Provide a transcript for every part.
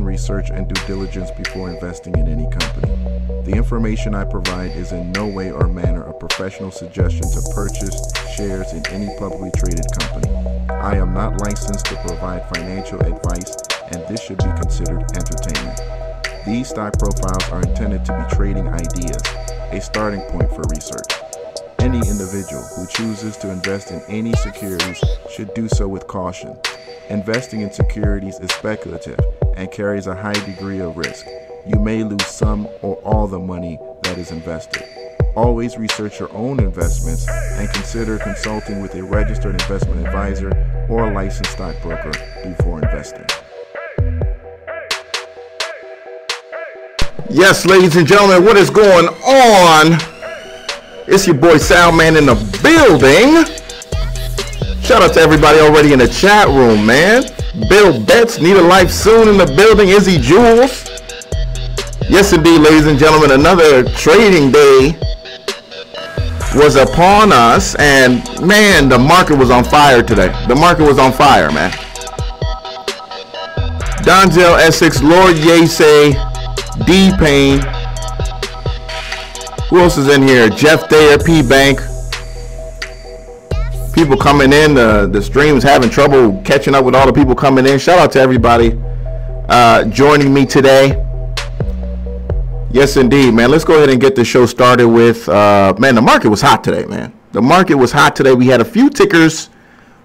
research and due diligence before investing in any company. The information I provide is in no way or manner a professional suggestion to purchase shares in any publicly traded company. I am not licensed to provide financial advice, and this should be considered entertainment. These stock profiles are intended to be trading ideas, a starting point for research. Any individual who chooses to invest in any securities should do so with caution. Investing in securities is speculative and carries a high degree of risk. You may lose some or all the money that is invested. Always research your own investments and consider consulting with a registered investment advisor or a licensed stockbroker before investing. Yes, ladies and gentlemen, what is going on? It's your boy Salman in the building. Shout out to everybody already in the chat room, man. Bill Betts, Need a Life Soon in the building. Izzy Jules. Yes, indeed, ladies and gentlemen, another trading day was upon us, and man, the market was on fire today. The market was on fire, man. Donzel Essex, Lord Yase, D Payne. Who else is in here? Jeff Thayer, P Bank. People coming in. The stream's having trouble catching up with all the people coming in. Shout out to everybody joining me today. Yes, indeed, man. Let's go ahead and get the show started with, man, the market was hot today, man. The market was hot today. We had a few tickers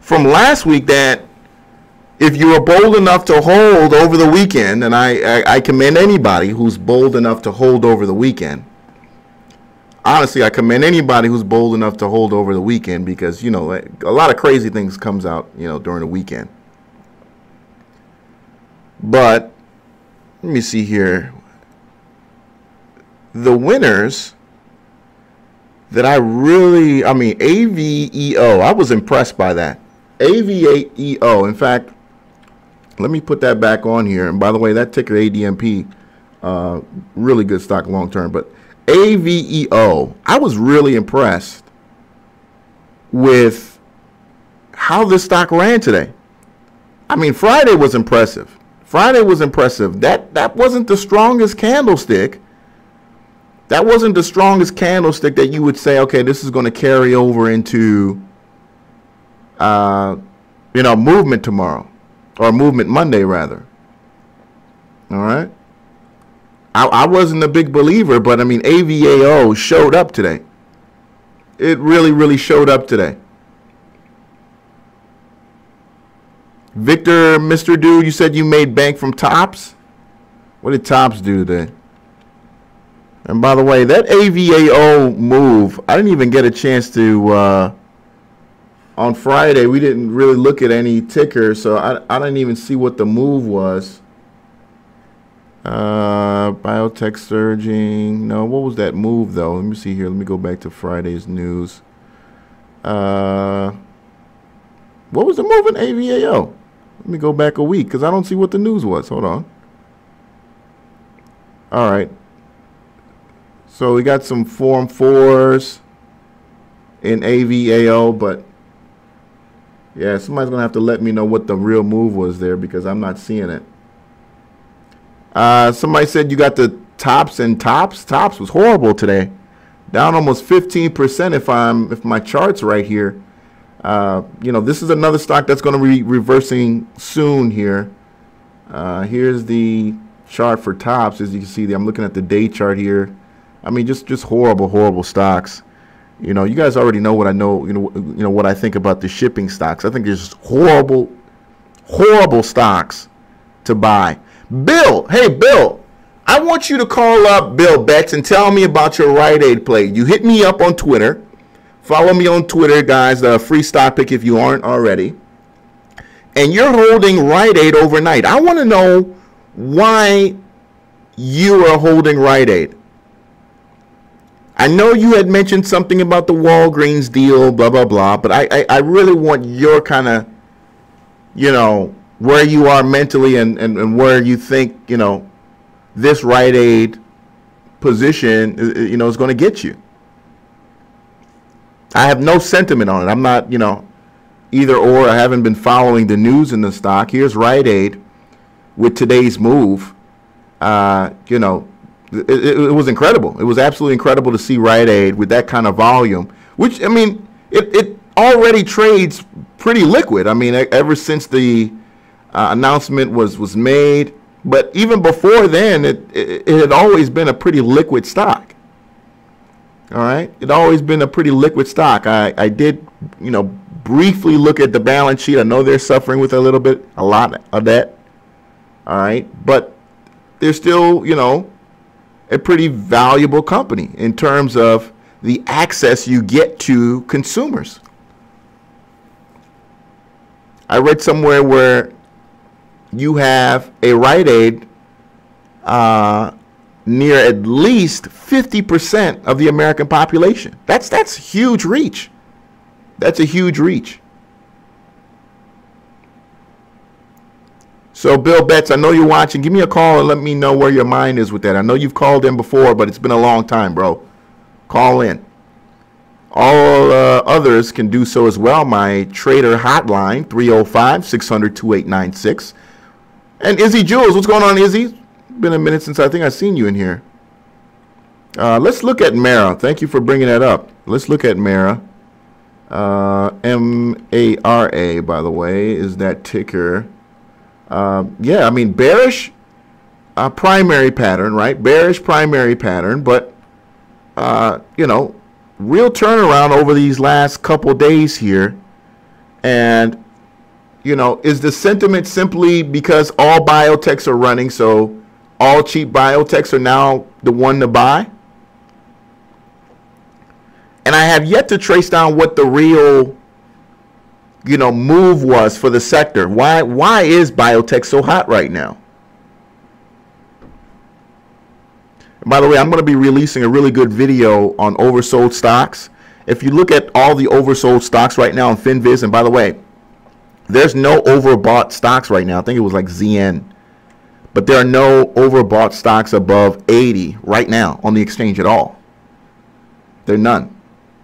from last week that if you were bold enough to hold over the weekend, and I commend anybody who's bold enough to hold over the weekend. Honestly, I commend anybody who's bold enough to hold over the weekend because, you know, a lot of crazy things comes out, you know, during the weekend. But let me see here. The winners that AVEO, I was impressed by that. AVEO, in fact, let me put that back on here. And by the way, that ticker ADMP, really good stock long term. But AVEO, I was really impressed with how this stock ran today. I mean, Friday was impressive. Friday was impressive. That wasn't the strongest candlestick. That wasn't the strongest candlestick that you would say, okay, this is going to carry over into, you know, movement tomorrow, or movement Monday rather. All right. I wasn't a big believer, but I mean, AVEO showed up today. It really, really showed up today. Victor, Mr. Dude, you said you made bank from Tops. What did Tops do today? And by the way, that AVEO move, I didn't even get a chance to, on Friday, we didn't really look at any ticker, so I didn't even see what the move was. Biotech surging. No, what was that move, though? Let me see here. Let me go back to Friday's news. What was the move in AVEO? Let me go back a week, because I don't see what the news was. Hold on. All right. So we got some Form 4s in AVEO, but yeah, somebody's going to have to let me know what the real move was there because I'm not seeing it. Somebody said you got the Tops and Tops. Tops was horrible today. Down almost 15% if my chart's right here. You know, this is another stock that's going to be reversing soon here. Here's the chart for Tops. As you can see, I'm looking at the day chart here. I mean, just horrible stocks. You know, you guys already know what I know. You know what I think about the shipping stocks. I think there's just horrible stocks to buy. Bill, hey Bill, I want you to call up Bill Betts and tell me about your Rite Aid play. You hit me up on Twitter. Follow me on Twitter, guys. Free stock pick if you aren't already. And you're holding Rite Aid overnight. I want to know why you are holding Rite Aid. I know you had mentioned something about the Walgreens deal, blah, blah, blah, but I really want your kind of, you know, where you are mentally and where you think, you know, this Rite Aid position, you know, is going to get you. I have no sentiment on it. I'm not, you know, either or. I haven't been following the news in the stock. Here's Rite Aid with today's move. you know, it was incredible. It was absolutely incredible to see Rite Aid with that kind of volume, which, I mean, it already trades pretty liquid. I mean, ever since the announcement was made, but even before then, it had always been a pretty liquid stock. All right, it always been a pretty liquid stock. I did, you know, briefly look at the balance sheet. I know they're suffering with a lot of that. All right, but they're still, you know, a pretty valuable company in terms of the access you get to consumers. I read somewhere where you have a Rite Aid near at least 50% of the American population. That's huge reach. That's a huge reach. So, Bill Betts, I know you're watching. Give me a call and let me know where your mind is with that. I know you've called in before, but it's been a long time, bro. Call in. All others can do so as well. My trader hotline, 305-600-2896. And Izzy Jules, what's going on, Izzy? Been a minute since I think I've seen you in here. Let's look at Mara. Thank you for bringing that up. Let's look at Mara. M-A-R-A, by the way, is that ticker. Yeah, I mean, bearish primary pattern, right? Bearish primary pattern, but, you know, real turnaround over these last couple days here. And, you know, is the sentiment simply because all biotechs are running, so all cheap biotechs are now the one to buy? And I have yet to trace down what the real, you know, move was for the sector. Why is biotech so hot right now? By the way, I'm going to be releasing a really good video on oversold stocks. If you look at all the oversold stocks right now on FinViz, and by the way, there's no overbought stocks right now. I think it was like ZN. But there are no overbought stocks above 80 right now on the exchange at all. There are none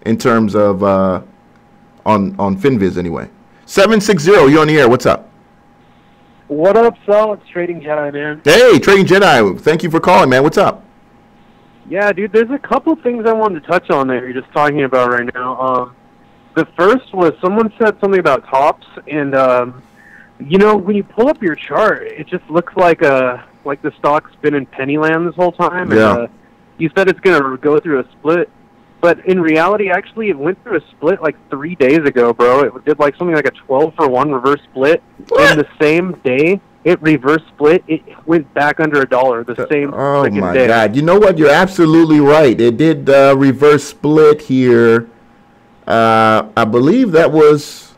in terms of on FinViz anyway. 760, you're on the air. What's up? What up, Sal? It's Trading Jedi, man. Hey, Trading Jedi. Thank you for calling, man. What's up? Yeah, dude, there's a couple things I wanted to touch on that you're just talking about right now. The first was someone said something about tops, and you know, when you pull up your chart, it just looks like the stock's been in pennyland this whole time. Yeah. And you said it's going to go through a split, but in reality, actually, it went through a split like 3 days ago, bro. It did like something like a 12-for-1 reverse split. What? And the same day it reverse split, it went back under $1 the same freaking day. Oh my God! You know what? You're absolutely right. It did reverse split here. I believe that was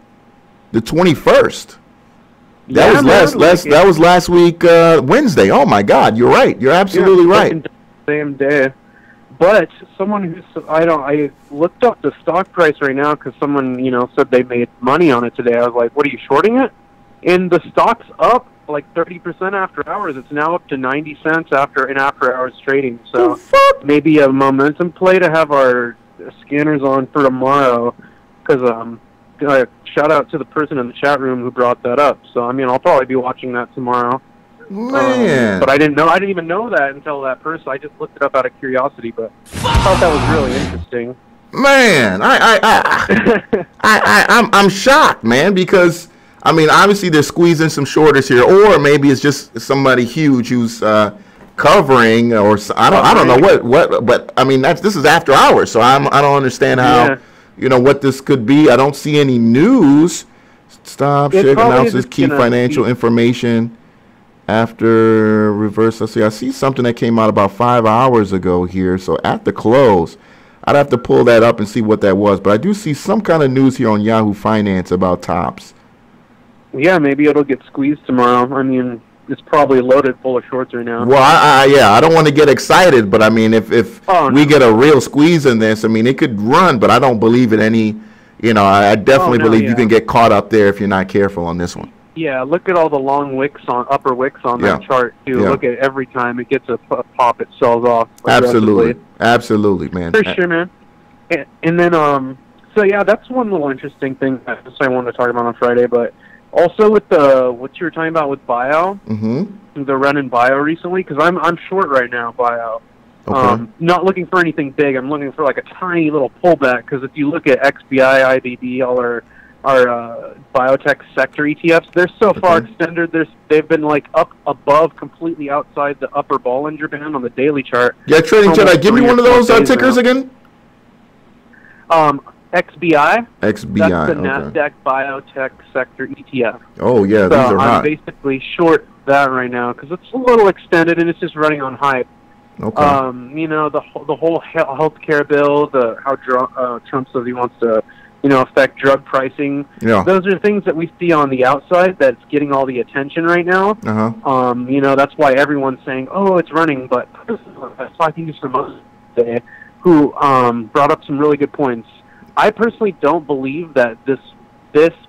the 21st. That was last week Wednesday. Oh my God! You're right. You're absolutely right. Same day. But someone I looked up the stock price right now because someone, you know, said they made money on it today. I was like, what, are you shorting it? And the stock's up like 30% after hours. It's now up to 90 cents after hours trading. So maybe a momentum play to have our scanners on for tomorrow, because shout out to the person in the chat room who brought that up. So, I mean, I'll probably be watching that tomorrow. Man. But I didn't even know that until that person. I just looked it up out of curiosity, but I thought that was really interesting. Man, I'm shocked, man, because I mean, obviously they're squeezing some shorters here, or maybe it's just somebody huge who's covering, or I don't know what, but I mean this is after hours, so I don't understand how you know what this could be. I don't see any news. Stop. Shake announces key financial information after reverse. Let's see. I see something that came out about 5 hours ago here. So at the close, I'd have to pull that up and see what that was. But I do see some kind of news here on Yahoo Finance about tops. Yeah, maybe it'll get squeezed tomorrow. I mean, it's probably loaded full of shorts right now. Well, I don't want to get excited, but I mean, if we get a real squeeze in this, I mean, it could run, but I don't believe in any. You know, I definitely believe you can get caught up there if you're not careful on this one. Yeah, look at all the long wicks upper wicks on that chart too. Yeah. Look at every time it gets a pop, it sells off. Absolutely, man. For sure, man. And then, so yeah, that's one little interesting thing I wanted to talk about on Friday. But Also, with what you were talking about with bio, the run in bio recently, because I'm short right now, bio. Okay. Not looking for anything big. I'm looking for like a tiny little pullback, because if you look at XBI, IBD, all our biotech sector ETFs, they're so far extended. They've been like up above, completely outside the upper Bollinger Band on the daily chart. Yeah, Trading Jedi, give me one of those tickers again. XBI. XBI. That's the Nasdaq biotech sector ETF. Oh yeah, these are hot. I'm basically short that right now because it's a little extended and it's just running on hype. Okay. You know, the whole healthcare bill, how Trump says he wants to, affect drug pricing. Yeah. Those are things that we see on the outside that's getting all the attention right now. That's why everyone's saying, oh, it's running. But I was talking to some today who brought up some really good points. I personally don't believe that this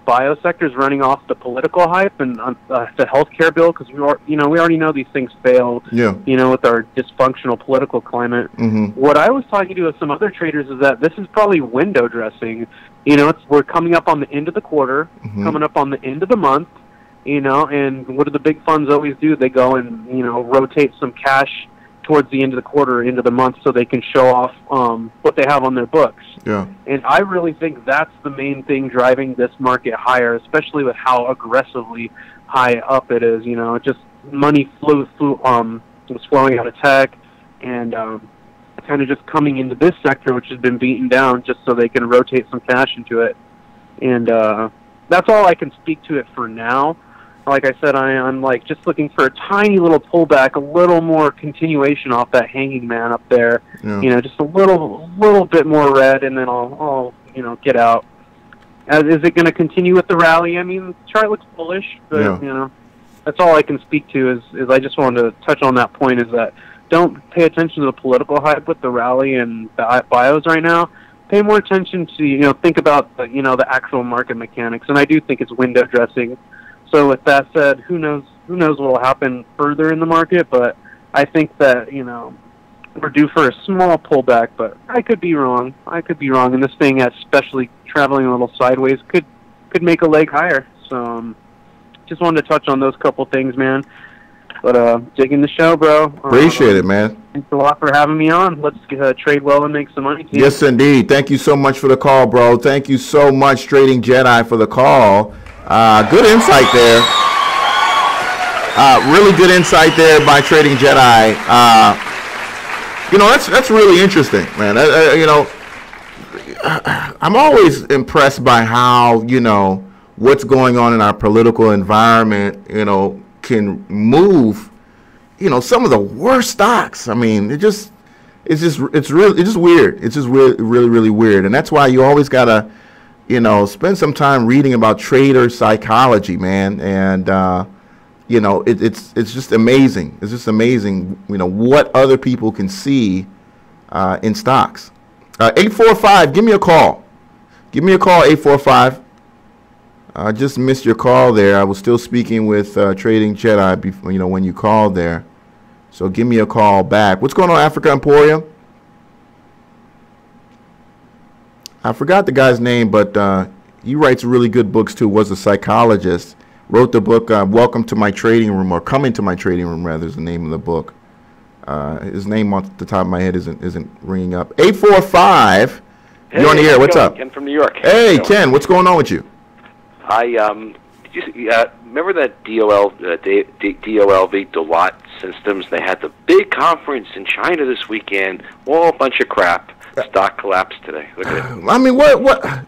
biosector is running off the political hype and the healthcare bill, because we already know these things failed. Yeah. With our dysfunctional political climate. What I was talking to with some other traders is that this is probably window dressing. We're coming up on the end of the quarter, coming up on the end of the month. And what do the big funds always do? They go and rotate some cash towards the end of the quarter, into the month, so they can show off what they have on their books. Yeah. And I really think that's the main thing driving this market higher, especially with how aggressively high up it is. Just money was flowing out of tech, and kind of just coming into this sector, which has been beaten down, just so they can rotate some cash into it. And that's all I can speak to it for now. Like I said, I'm like just looking for a tiny little pullback, a little more continuation off that hanging man up there. Yeah. Just a little bit more red, and then I'll get out. Is it going to continue with the rally? I mean, the chart looks bullish, but that's all I can speak to. Is I just wanted to touch on that point. Is that don't pay attention to the political hype with the rally and the bios right now. Pay more attention to think about the actual market mechanics, and I do think it's window dressing. So with that said, who knows what will happen further in the market, but I think that, we're due for a small pullback, but I could be wrong. And this thing, especially traveling a little sideways, could make a leg higher. So just wanted to touch on those couple things, man. But digging the show, bro. Appreciate it, man. Thanks a lot for having me on. Let's trade well and make some money. Team. Yes, indeed. Thank you so much for the call, bro. Thank you so much, Trading Jedi, for the call. Good insight there. Really good insight there by Trading Jedi. That's really interesting, man. I'm always impressed by how, what's going on in our political environment, can move, some of the worst stocks. I mean, it's just weird. It's just really, really weird. And that's why you always gotta, spend some time reading about trader psychology, man. And, it's just amazing. It's just amazing, what other people can see in stocks. 845, give me a call. Give me a call, 845. I just missed your call there. I was still speaking with Trading Jedi before, when you called there. So give me a call back. What's going on, Africa Emporium? I forgot the guy's name, but he writes really good books too. Was a psychologist. Wrote the book Welcome to My Trading Room, or Coming to My Trading Room, rather, is the name of the book. His name off the top of my head isn't ringing up. 845. Hey, you're on the air. What's up? Ken from New York. Hey, Ken. What's going on with you? I remember that DOLV Deloitte Systems. They had the big conference in China this weekend. Well, a bunch of crap. Stock collapsed today. Look at it.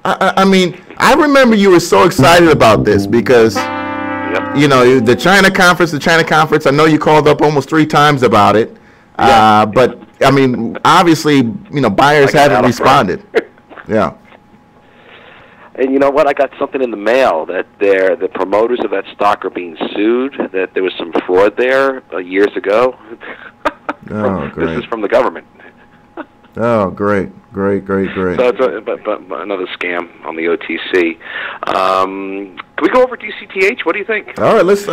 I mean, I remember you were so excited about this because, the China conference. I know you called up almost 3 times about it. But I mean, obviously, buyers haven't responded. Yeah. And you know what? I got something in the mail that the promoters of that stock are being sued. That there was some fraud there years ago. Oh, great. This is from the government. Oh, great. So it's but another scam on the OTC. Can we go over DCTH? What do you think? All right, let's.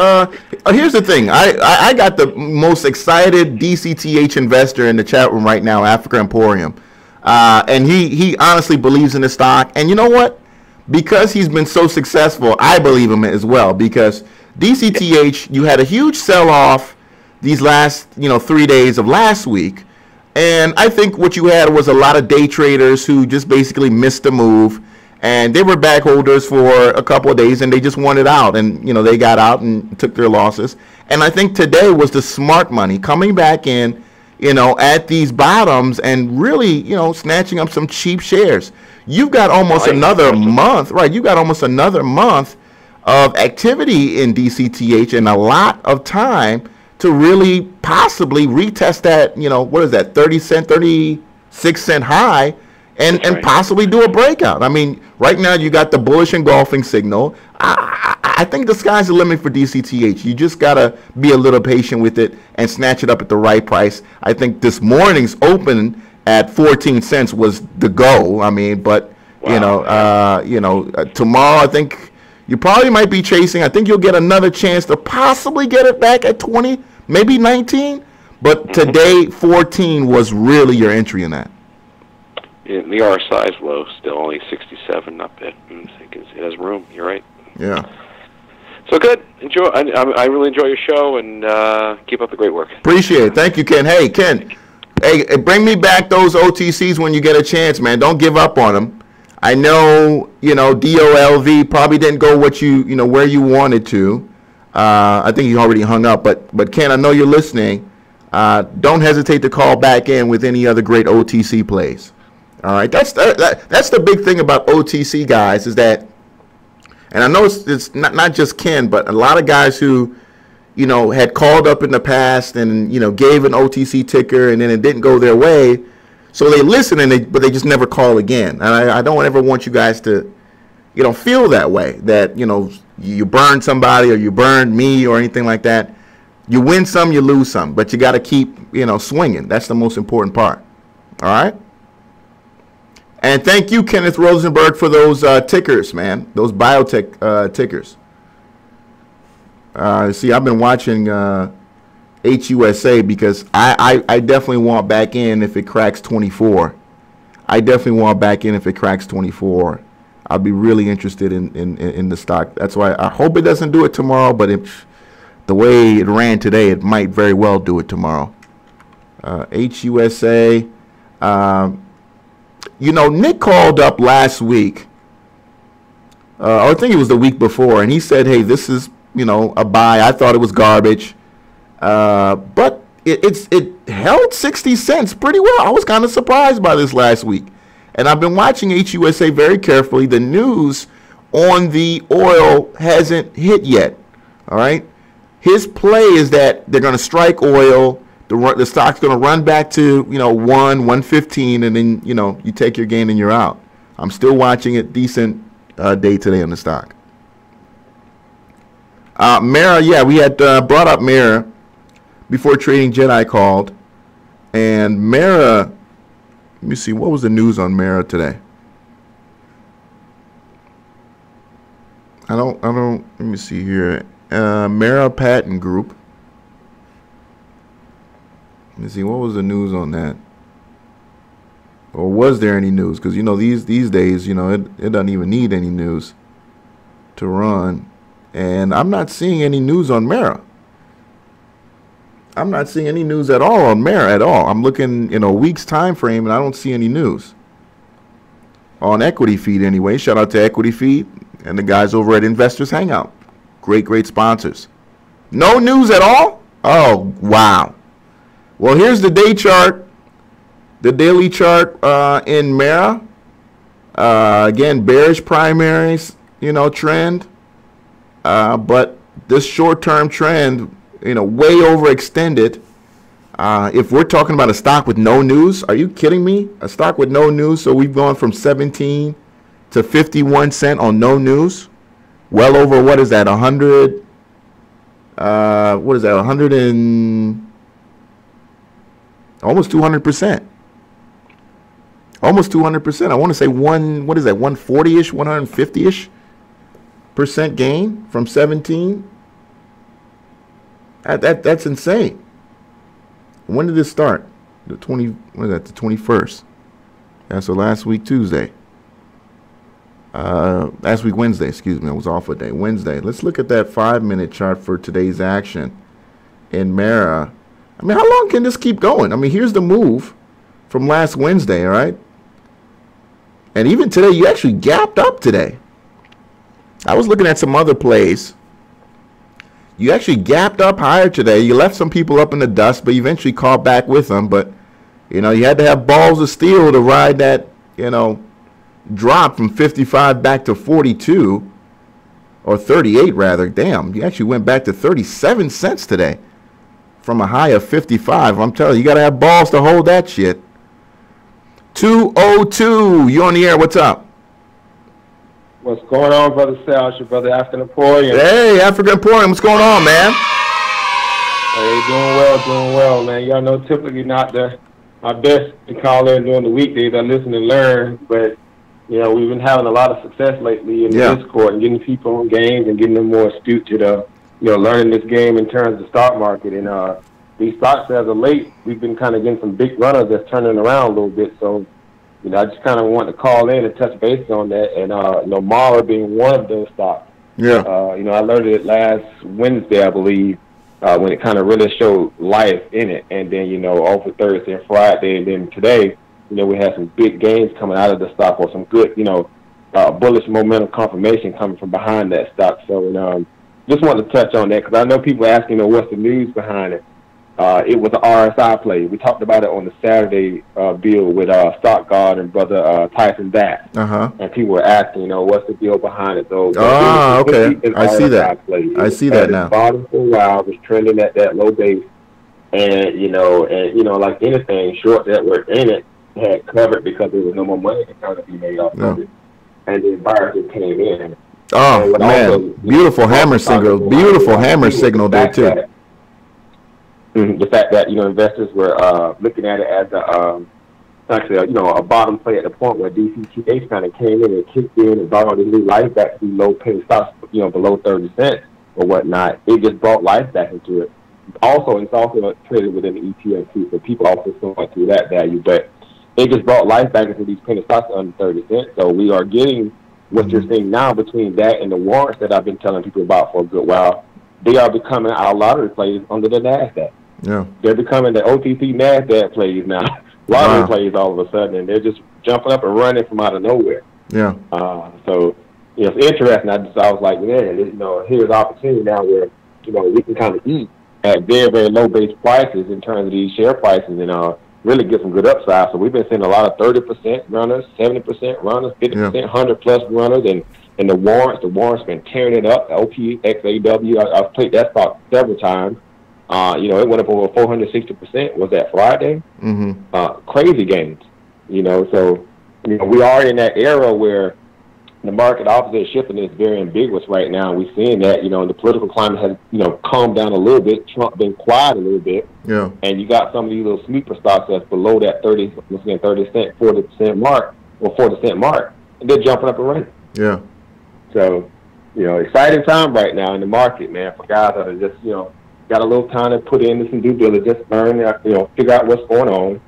Here's the thing. I got the most excited DCTH investor in the chat room right now, Africa Emporium, and he honestly believes in the stock. And you know what? because he's been so successful, I believe him as well, because DCTH, you had a huge sell-off these last, 3 days of last week. And I think what you had was a lot of day traders who just basically missed the move. And they were bag holders for a couple of days, and they just wanted out. And, they got out and took their losses. And I think today was the smart money coming back in, at these bottoms and really, snatching up some cheap shares. You've got almost another month, right? You've got almost another month of activity in DCTH and a lot of time to really possibly retest that, what is that, 36 cent high and possibly do a breakout. I mean, right now you got the bullish engulfing signal. I think the sky's the limit for DCTH. You just got to be a little patient with it and snatch it up at the right price. I think this morning's open at 14 cents was the go. I mean, but, wow. Tomorrow I think you probably might be chasing. I think you'll get another chance to possibly get it back at 20, maybe 19. But today, 14 was really your entry in that. The RSI is low, still only 67 up it. I think it has room. You're right. Yeah. So good. Enjoy. I really enjoy your show, and keep up the great work. Appreciate it. Thank you, Ken. Hey, Ken. Hey, bring me back those OTCs when you get a chance, man. Don't give up on them. I know, DOLV probably didn't go where you wanted to. I think you already hung up, but Ken, I know you're listening. Don't hesitate to call back in with any other great OTC plays. All right, that's the big thing about OTC guys is that, and I know it's not just Ken, but a lot of guys who, had called up in the past and gave an OTC ticker and then it didn't go their way, so they listen but they just never call again. And I don't ever want you guys to, feel that way, that you burn somebody or you burn me or anything like that. You win some, you lose some, but you got to keep swinging. That's the most important part. All right. And thank you, Kenneth Rosenberg, for those tickers, man, those biotech tickers. See, I've been watching HUSA because I definitely want back in if it cracks 24. I definitely want back in if it cracks 24. I'd be really interested in the stock. That's why I hope it doesn't do it tomorrow, but the way it ran today, it might very well do it tomorrow. HUSA. Nick called up last week, I think it was the week before, and he said, hey, this is, a buy. I thought it was garbage. But it held 60 cents pretty well. I was kind of surprised by this last week. And I've been watching HUSA very carefully. The news on the oil hasn't hit yet. All right. His play is that they're going to strike oil. The stock's going to run back to, 115, and then, you take your gain and you're out. I'm still watching it. Decent day today on the stock. Mara, yeah, we had brought up Mara before Trading Jedi called. And Mara, let me see, what was the news on Mara today? let me see here. Mara Patent Group. Let me see, what was the news on that? Or was there any news? Because, these days, it doesn't even need any news to run. And I'm not seeing any news on Mara. I'm not seeing any news at all on Mara at all. I'm looking in a week's time frame, and I don't see any news. On Equity Feed, anyway. Shout out to Equity Feed and the guys over at Investors Hangout. Great sponsors. No news at all? Oh, wow. Well, here's the day chart. The daily chart in Mara. Again, bearish primaries, trend. But this short-term trend, way overextended. If we're talking about a stock with no news, are you kidding me? A stock with no news, so we've gone from 17 to 51 cent on no news. Well over, what is that, 100? What is that, 100 and almost 200%. Almost 200%. I want to say 140-ish, 150-ish % gain from 17. That's insane. When did this start? The 21st. Yeah, so last week, Tuesday. Last week, Wednesday, excuse me, I was off a day. Wednesday. Let's look at that 5-minute chart for today's action in Mara. I mean, how long can this keep going? I mean, here's the move from last Wednesday, all right? And even today, you actually gapped up today. I was looking at some other plays. You actually gapped up higher today. You left some people up in the dust, but you eventually caught back with them. But, you know, you had to have balls of steel to ride that, you know, drop from 55 back to 42, or 38 rather. Damn, you actually went back to 37 cents today from a high of 55. I'm telling you, you got to have balls to hold that shit. 202, you on the air. What's up? What's going on, Brother Sal? It's your brother, African Emporium. Hey, African Emporium. What's going on, man? Hey, doing well, man. Y'all know typically not my best to call in during the weekdays. I listen and learn, but, you know, we've been having a lot of success lately in the Discord and getting people on games and getting them more astute to the, you know, learning this game in terms of the stock market. And these stocks, as of late, we've been kind of getting some big runners that's turning around a little bit. So, you know, I just kind of want to call in and touch base on that. And, you know, Mara being one of those stocks. Yeah. You know, I learned it last Wednesday, I believe, when it kind of really showed life in it. And then, you know, over Thursday and Friday, and then today, you know, we had some big gains coming out of the stock, or some good, you know, bullish momentum confirmation coming from behind that stock. So, just wanted to touch on that because I know people asking, you know, what's the news behind it. It was an RSI play. We talked about it on the Saturday bill with Stock Guard and Brother Tyson Datt. And people were asking, you know, what's the deal behind it, though. Okay. I see that. I see that now. Bottom for a while, was trending at that low base. And, you know, like anything, short that were in it had covered because there was no more money to kind of be made off of it. And then buyers just came in. Oh, man. Beautiful hammer signal. Beautiful hammer signal there, too. The fact that, you know, investors were looking at it as actually, you know, a bottom play at the point where DCTH kind of came in and kicked in and brought all this new life back to low penny stocks, you know, below 30 cents or whatnot. It just brought life back into it. Also, it's also traded within the ETF too, so people also saw through that value. But it just brought life back into these penny stocks under 30 cents. So we are getting what you're seeing now between that and the warrants that I've been telling people about for a good while. They are becoming our lottery plays under the Nasdaq. Yeah, they're becoming the OTC Nasdaq plays now. Lottery plays all of a sudden, and they're just jumping up and running from out of nowhere. Yeah. So, you know, it's interesting. I was like, man, you know, here's an opportunity now where, you know, we can kind of eat at very, very low base prices in terms of these share prices and really get some good upside. So we've been seeing a lot of 30% runners, 70% runners, 50%, 100+ runners, and the warrants been tearing it up. OPXAW, I've played that stock several times. You know, it went up over 460%. Was that Friday? Crazy gains. You know, so, you know, we are in that era where the market opposite shifting is very ambiguous right now. We're seeing that, you know, the political climate has, you know, calmed down a little bit. Trump been quiet a little bit. Yeah. And you got some of these little sleeper stocks that's below that 30 cent, 40% mark, or 40-cent mark, and they're jumping up and running. Yeah. So, you know, exciting time right now in the market, man, for guys that are just, you know, got a little time to put into some due diligence, learn, you know, figure out what's going on.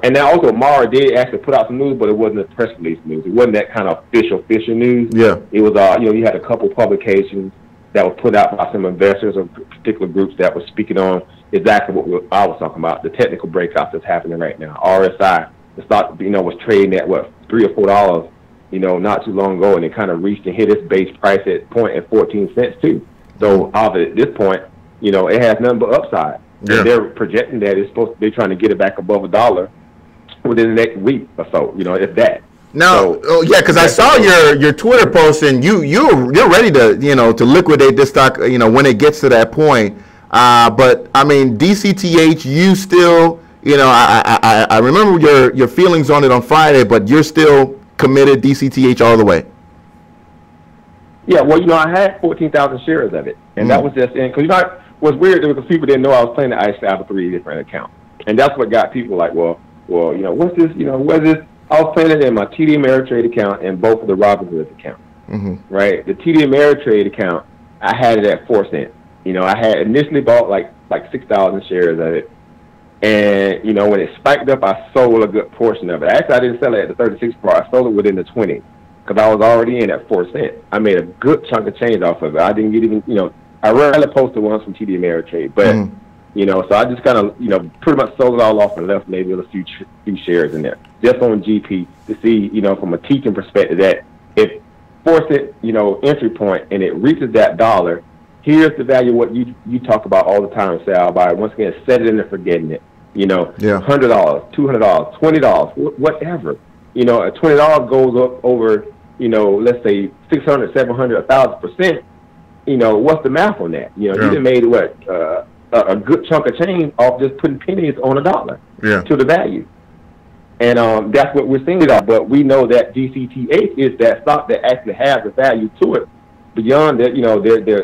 And then also, Mara did actually put out some news, but it wasn't a press release news. It wasn't that kind of official news. Yeah. It was, you know, you had a couple publications that was put out by some investors or particular groups that were speaking on exactly what I was talking about, the technical breakouts that's happening right now. RSI, the stock, you know, was trading at, what, $3 or $4, you know, not too long ago, and it kind of reached and hit its base price at 14 cents, too. So, at this point, you know, it has nothing but upside. Yeah. And they're projecting that they're trying to get it back above $1 within the next week or so. You know, if that. Now, because I saw your Twitter post, and you're ready to, you know, to liquidate this stock, you know, when it gets to that point. But I mean, DCTH, you still, you know, I remember your feelings on it on Friday, but you're still committed DCTH all the way. Yeah, well, you know, I had 14,000 shares of it, and that was just in because, you know, what's weird because people didn't know I was playing the ICE out of 3 different accounts, and that's what got people like, well, you know, what's this? You know, what's this? I was playing it in my TD Ameritrade account and both of the Robinhood accounts. Right, the TD Ameritrade account, I had it at 4 cents. You know, I had initially bought like 6,000 shares of it, and you know, when it spiked up, I sold a good portion of it. Actually, I didn't sell it at the 36 part. I sold it within the 20. because I was already in at 4 cents. I made a good chunk of change off of it. I didn't get even, I rarely posted ones from TD Ameritrade, but, so I just kind of, pretty much sold it all off and left maybe with a few shares in there, just on GP to see, from a teaching perspective that if 4 cent, entry point and it reaches that dollar, here's the value of what you talk about all the time, Sal, by once again, set it in and forgetting it. $100, $200, $20, whatever. $20 goes up over, let's say 600, 700, 1,000%. What's the math on that? You done made a good chunk of change off just putting pennies on a dollar to the value. And that's what we're seeing. But we know that DCTH is that stock that actually has a value to it beyond that,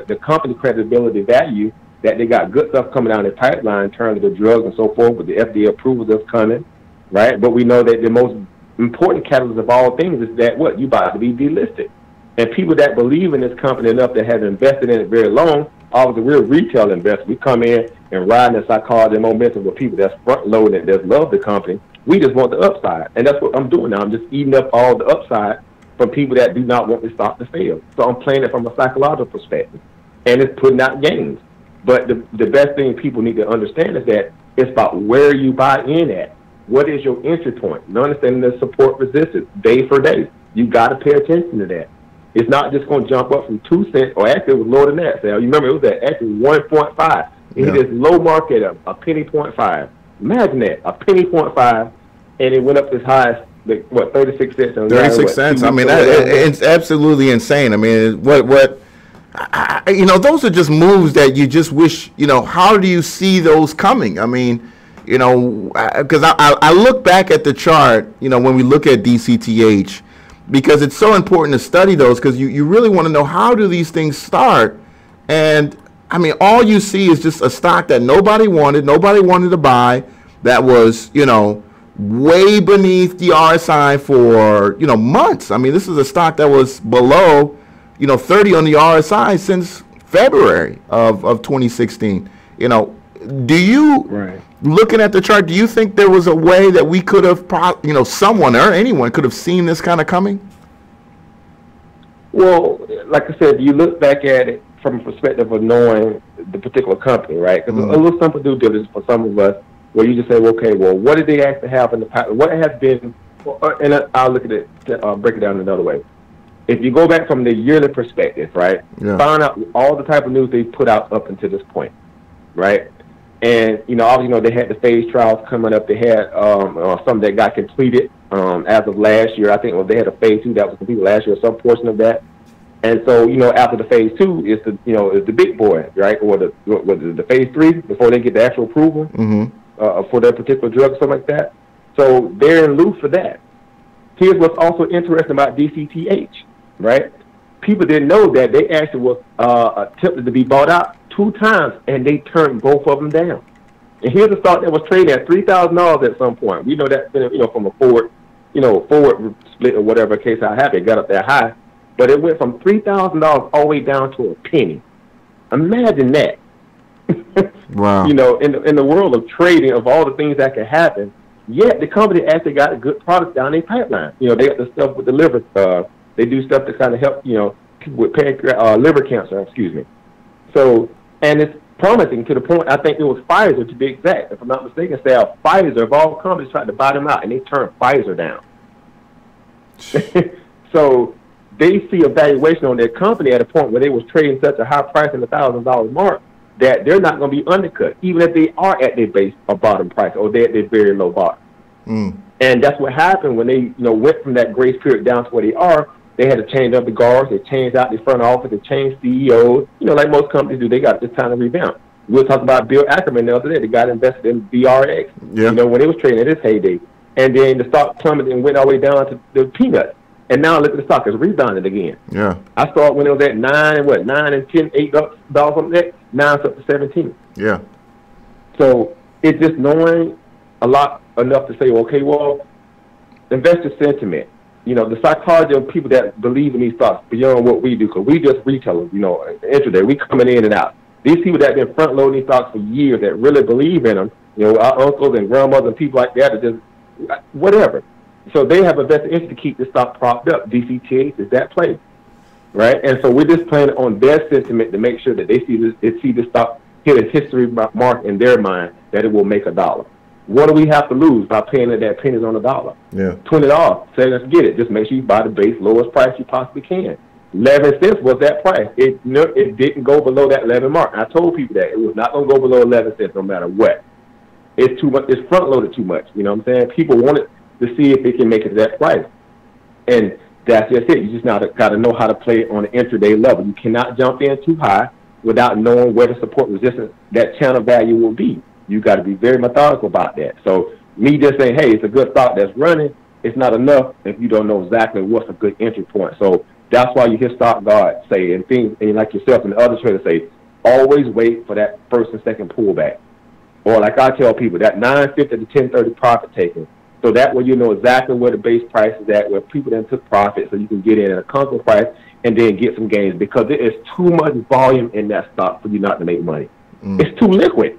their company credibility value, that they got good stuff coming down the pipeline in terms of the drugs and so forth, with the FDA approval that's coming, right? But we know that the most important catalyst of all things is that you about to be delisted. And people that believe in this company enough that have invested in it very long, all the real retail investors, we come in and ride this, I call the momentum of people that's front loaded, that love the company. We just want the upside. And that's what I'm doing now. I'm just eating up all the upside from people that do not want the stock to fail. So I'm playing it from a psychological perspective. And it's putting out gains. But the best thing people need to understand is that it's about where you buy in at. What is your entry point? And understanding the support resistance day for day. You got to pay attention to that. It's not just going to jump up from 2 cents, or actually it was lower than that. So you remember it was at actually 1.5. It hit this low market of a penny 0.5. Imagine that, a penny 0.5, and it went up as high as 36 cents. 36 cents. I mean, it's absolutely insane. I mean, those are just moves that you just wish, how do you see those coming? I mean, because I look back at the chart, when we look at DCTH, because it's so important to study those, because you really want to know, how do these things start? And I mean, all you see is just a stock that nobody wanted to buy, that was, way beneath the RSI for, months. I mean, this is a stock that was below 30 on the RSI since February of 2016. Do you, looking at the chart, do you think there was a way that we could have, someone or anyone could have seen this kind of coming? Well, like I said, you look back at it from a perspective of knowing the particular company, right? Because a little simple due diligence for some of us, where you just say, well, okay, well, what did they actually have in the pipeline? What has been, and I'll look at it, break it down another way. If you go back from the yearly perspective, right, find out all the type of news they put out up until this point, right? And, obviously, they had the phase trials coming up. They had some that got completed as of last year. I think they had a phase 2 that was completed last year, some portion of that. And so, after the phase 2 is the big boy, right, or the phase 3 before they get the actual approval for their particular drug, something like that. So they're in lieu for that. Here's what's also interesting about DCTH, right? People didn't know that they actually was attempted to be bought out 2 times, and they turned both of them down. And here's a stock that was trading at $3,000 at some point. We know that's been, from a forward split or whatever case I have, it got up that high, but it went from $3,000 all the way down to a penny. Imagine that. Wow. In the world of trading, of all the things that can happen, yet the company actually got a good product down their pipeline. They got the stuff with the liver. They do stuff to kind of help, people with liver cancer. Excuse me. So, and it's promising to the point. I think it was Pfizer, to be exact, if I'm not mistaken. Pfizer, of all companies, tried to buy them out, and they turned Pfizer down. So they see a valuation on their company at a point where they was trading such a high price in the $1,000 mark that they're not going to be undercut, even if they are at their base or bottom price, or they're at their very low bottom. And that's what happened when they, went from that grace period down to where they are. They had to change up the guards. They changed out the front office. They changed CEOs. Like most companies do, they got this time to revamp. We were talking about Bill Ackerman the other day. The guy invested in MBRX, when it was trading at its heyday. And then the stock plummeted and went all the way down to the peanuts. And now look at the stock, it's rebounded again. Yeah. I saw it when it was at $9 and $10, $8 something like that. Now it's up to 17. Yeah. So it's just knowing a lot enough to say, okay, well, investor sentiment, the psychology of people that believe in these stocks beyond what we do, because we just retailers, intraday, we coming in and out. These people that have been front loading these stocks for years that really believe in them, our uncles and grandmothers and people like that are just whatever. So they have a vested interest to keep the stock propped up. DCTH is that play, right? And so we're just playing on their sentiment to make sure that they see the stock hit a history mark in their mind that it will make $1. What do we have to lose by paying it that pennies on the dollar? Yeah. $20. Say, let's get it. Just make sure you buy the base lowest price you possibly can. 11 cents was that price. It didn't go below that 11 mark. I told people that it was not going to go below 11 cents no matter what. It's too much. It's front loaded too much. You know what I'm saying? People wanted to see if they can make it to that price, and that's just it. You just got to know how to play it on an intraday level. You cannot jump in too high without knowing where the support resistance that channel value will be. You got to be very methodical about that. So me just saying, hey, it's a good stock that's running, it's not enough if you don't know exactly what's a good entry point. So that's why you hear stock guards say, and things, and like yourself and the other traders say, always wait for that first and second pullback. Or like I tell people, that 950 to 1030 profit taking. So that way you know exactly where the base price is at, where people then took profit, so you can get in at a comfortable price and then get some gains, because there is too much volume in that stock for you not to make money. It's too liquid.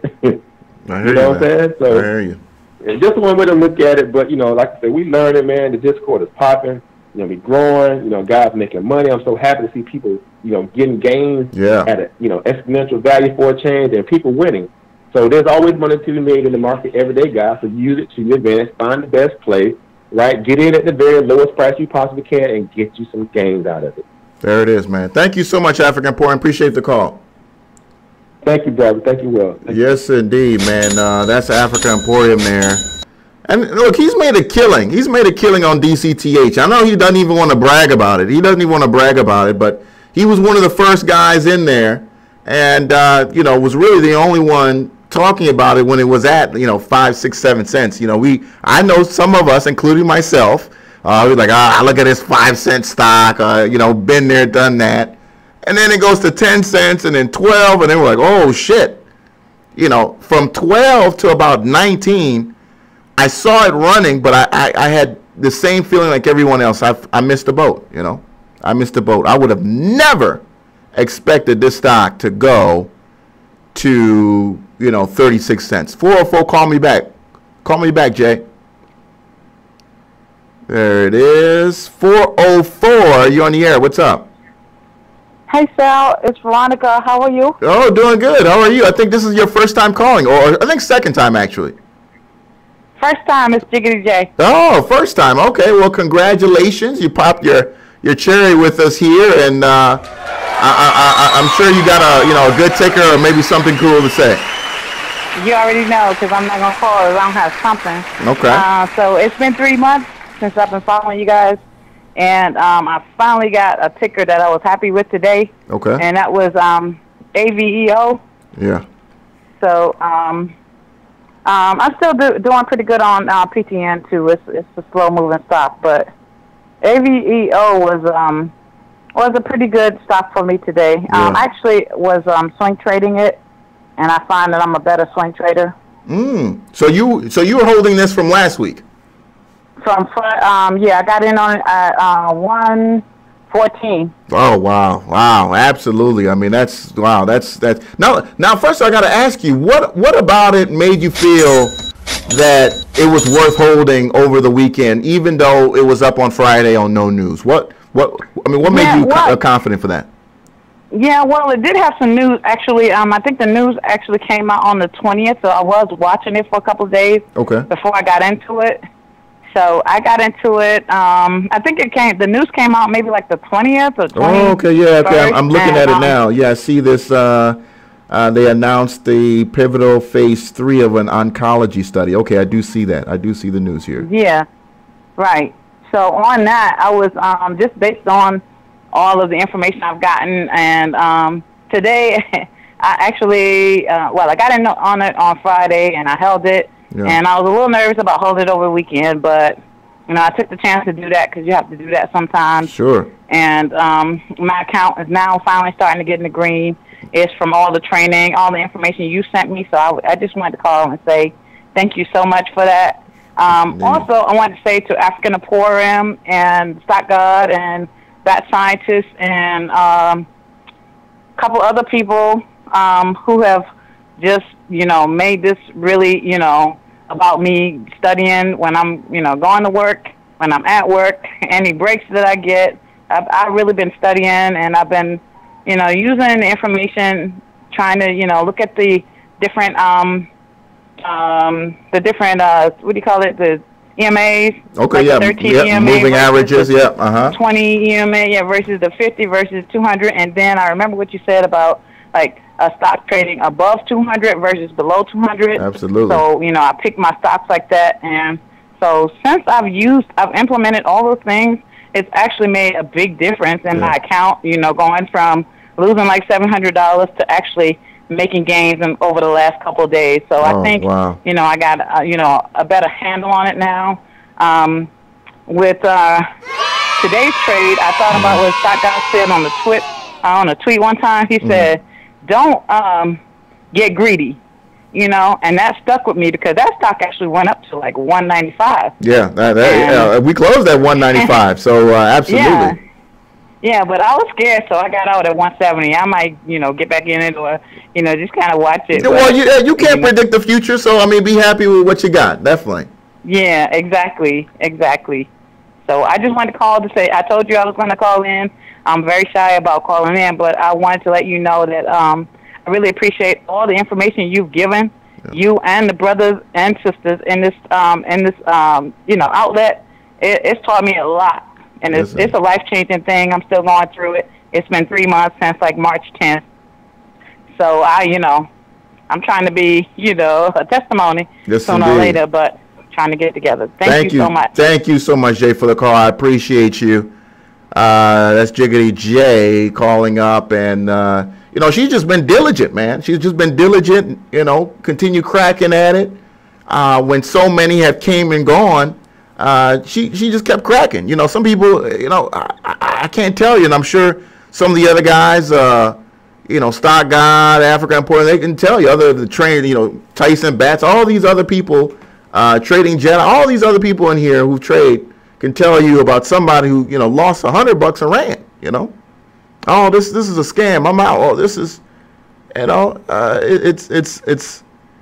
I hear you know what I'm saying? So I hear you. It's just one way to look at it, but, you know, like I said, we learning, man. The Discord is popping. You know, we growing. You know, guys making money. I'm so happy to see people, you know, getting gains at a, you know, exponential value for a change, and people winning. So there's always money to be made in the market every day, guys. So use it to your advantage. Find the best play, right? Get in at the very lowest price you possibly can and get you some gains out of it. There it is, man. Thank you so much, African Emporium. Appreciate the call. Thank you, brother. Thank you, Will. Yes, indeed, man. That's African Emporium there. And look, he's made a killing. He's made a killing on DCTH. I know he doesn't even want to brag about it. He doesn't even want to brag about it, but he was one of the first guys in there, and you know, was really the only one talking about it when it was at, you know, 5, 6, 7 cents. You know, I know some of us, including myself, we like, look at this 5-cent stock. You know, been there, done that. And then it goes to 10 cents and then 12, and then we're like, oh shit. You know, from 12 to about 19, I saw it running, but I had the same feeling like everyone else. I missed the boat, you know. I missed the boat. I would have never expected this stock to go to, you know, 36 cents. 404, call me back. Call me back, Jay. There it is. 404, you on the air. What's up? Hey, Sal, it's Veronica. How are you? Oh, doing good. How are you? I think this is your first time calling, or I think second time, actually. First time, it's Jiggity J. Oh, first time. Okay, well, congratulations. You popped your cherry with us here, and I'm sure you got a good ticker or maybe something cool to say. You already know, because I'm not going to call if I don't have something. Okay. So it's been 3 months since I've been following you guys, and I finally got a ticker that I was happy with today. Okay. And that was AVEO. Yeah. So I'm still doing pretty good on PTN too. It's a slow moving stock, but AVEO was a pretty good stock for me today. Yeah. I actually was swing trading it, and I find that I'm a better swing trader. So you were holding this from last week? Yeah, I got in on it at 114. Oh wow, absolutely. I mean, that's now. First, I got to ask you, what about it made you feel that it was worth holding over the weekend, even though it was up on Friday on no news? What made you confident for that? Yeah, well, it did have some news actually. I think the news actually came out on the 20th, so I was watching it for a couple of days. Okay. Before I got into it. So I got into it. I think the news came out maybe like the 20th or 20th. Oh, okay, yeah, okay. I'm looking at it now. Yeah, I see this. They announced the pivotal phase 3 of an oncology study. Okay, I do see that. I do see the news here. Yeah, right. So on that, I was just based on all of the information I've gotten, and today I actually, I got in on it on Friday, and I held it. Yeah. And I was a little nervous about holding it over the weekend, but, you know, I took the chance to do that because you have to do that sometimes. Sure. And my account is now finally starting to get in the green. It's from all the training, all the information you sent me. So I just wanted to call and say thank you so much for that. Also, I wanted to say to African Emporium and Stock God and Bat Scientists and a couple other people who have just, you know, made this really, you know, about me studying when I'm, you know, going to work when I'm at work, any breaks that I get. I've really been studying, and I've been, using the information, trying to, look at the different, what do you call it, the EMAs. Okay, like 13 EMA moving averages, 20 EMA, versus the 50 versus 200. And then I remember what you said about, like, a stock trading above 200 versus below 200. Absolutely. So, I picked my stocks like that. And so since I've implemented all those things, it's actually made a big difference in my account, going from losing like $700 to actually making gains over the last couple of days. So I think, I got, a better handle on it now. With today's trade, I thought about what stock guy said on a tweet one time. He said, don't get greedy, and that stuck with me because that stock actually went up to like 195. Yeah, we closed at 195, so absolutely. Yeah, but I was scared, so I got out at 170. I might, get back in it or, just kind of watch it. Well, you can't predict the future, so, I mean, be happy with what you got, definitely. Yeah, exactly. So I just wanted to call to say, I told you I was going to call in. I'm very shy about calling in, but I wanted to let you know that I really appreciate all the information you've given, you and the brothers and sisters in this outlet. It's taught me a lot. And it's a life-changing thing. I'm still going through it. It's been 3 months since, like, March 10th. So, I'm trying to be, a testimony sooner or later, but trying to get together. Thank you so much. Thank you so much, Jay, for the call. I appreciate you. That's Jiggity J calling up. And, she's just been diligent, man. She's just been diligent, continue cracking at it. When so many have came and gone, she just kept cracking. Some people, I can't tell you, and I'm sure some of the other guys, Stock God, Africa Important, they can tell you, other the trainer, Tyson Batts, all these other people, Trading Jet, all these other people in here who trade can tell you about somebody who, lost $100 and ran, Oh, this is a scam. I'm out. Oh, this is,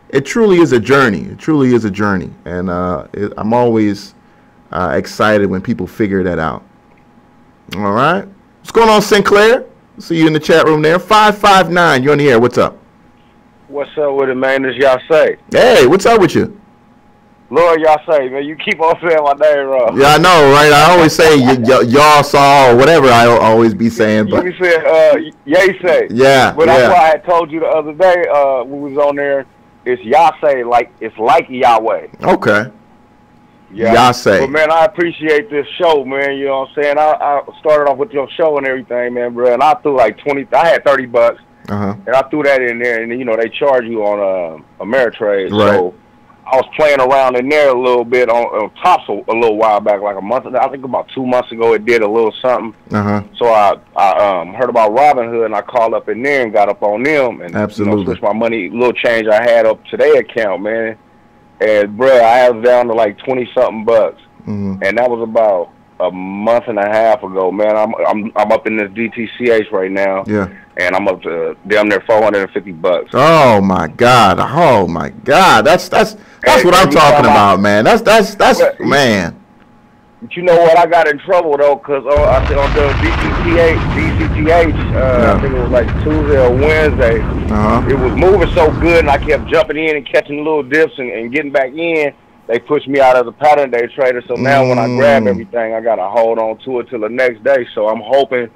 it truly is a journey. It truly is a journey. And I'm always excited when people figure that out. All right. What's going on, Sinclair? See you in the chat room there. 559, you're on the air. What's up? What's up with it, man? This y'all say. Hey, what's up with you? Lord, y'all say, man. You keep on saying my name wrong. Yeah, I know, right? I always say y'all saw or whatever I always be saying. But you said, yay say. Yeah, but that's why I had told you the other day when we was on there, it's y'all say, like, it's like Yahweh. Okay. Yeah. Y'all say. But, man, I appreciate this show, man. You know what I'm saying? I started off with your show and everything, man, bro. And I threw like I had $30. And I threw that in there, and they charge you on Ameritrade. Right. So I was playing around in there a little bit on Tops a little while back, like a month. I think about 2 months ago, it did a little something. So I heard about Robinhood, and I called up in there and got up on them, and switched my money, little change I had up to their account, man. And bruh, I was down to like 20-something bucks, and that was about a month and a half ago, man. I'm up in this DCTH right now. Yeah. And I'm up to damn near $450. Oh my God! Oh my God! That's what I'm talking about, man. That's man. But you know what? I got in trouble though, cause I said on the DCTH, I think it was like Tuesday or Wednesday. It was moving so good, and I kept jumping in and catching little dips and getting back in. They pushed me out as a pattern day trader. So now when I grab everything, I gotta hold on to it till the next day. So I'm hoping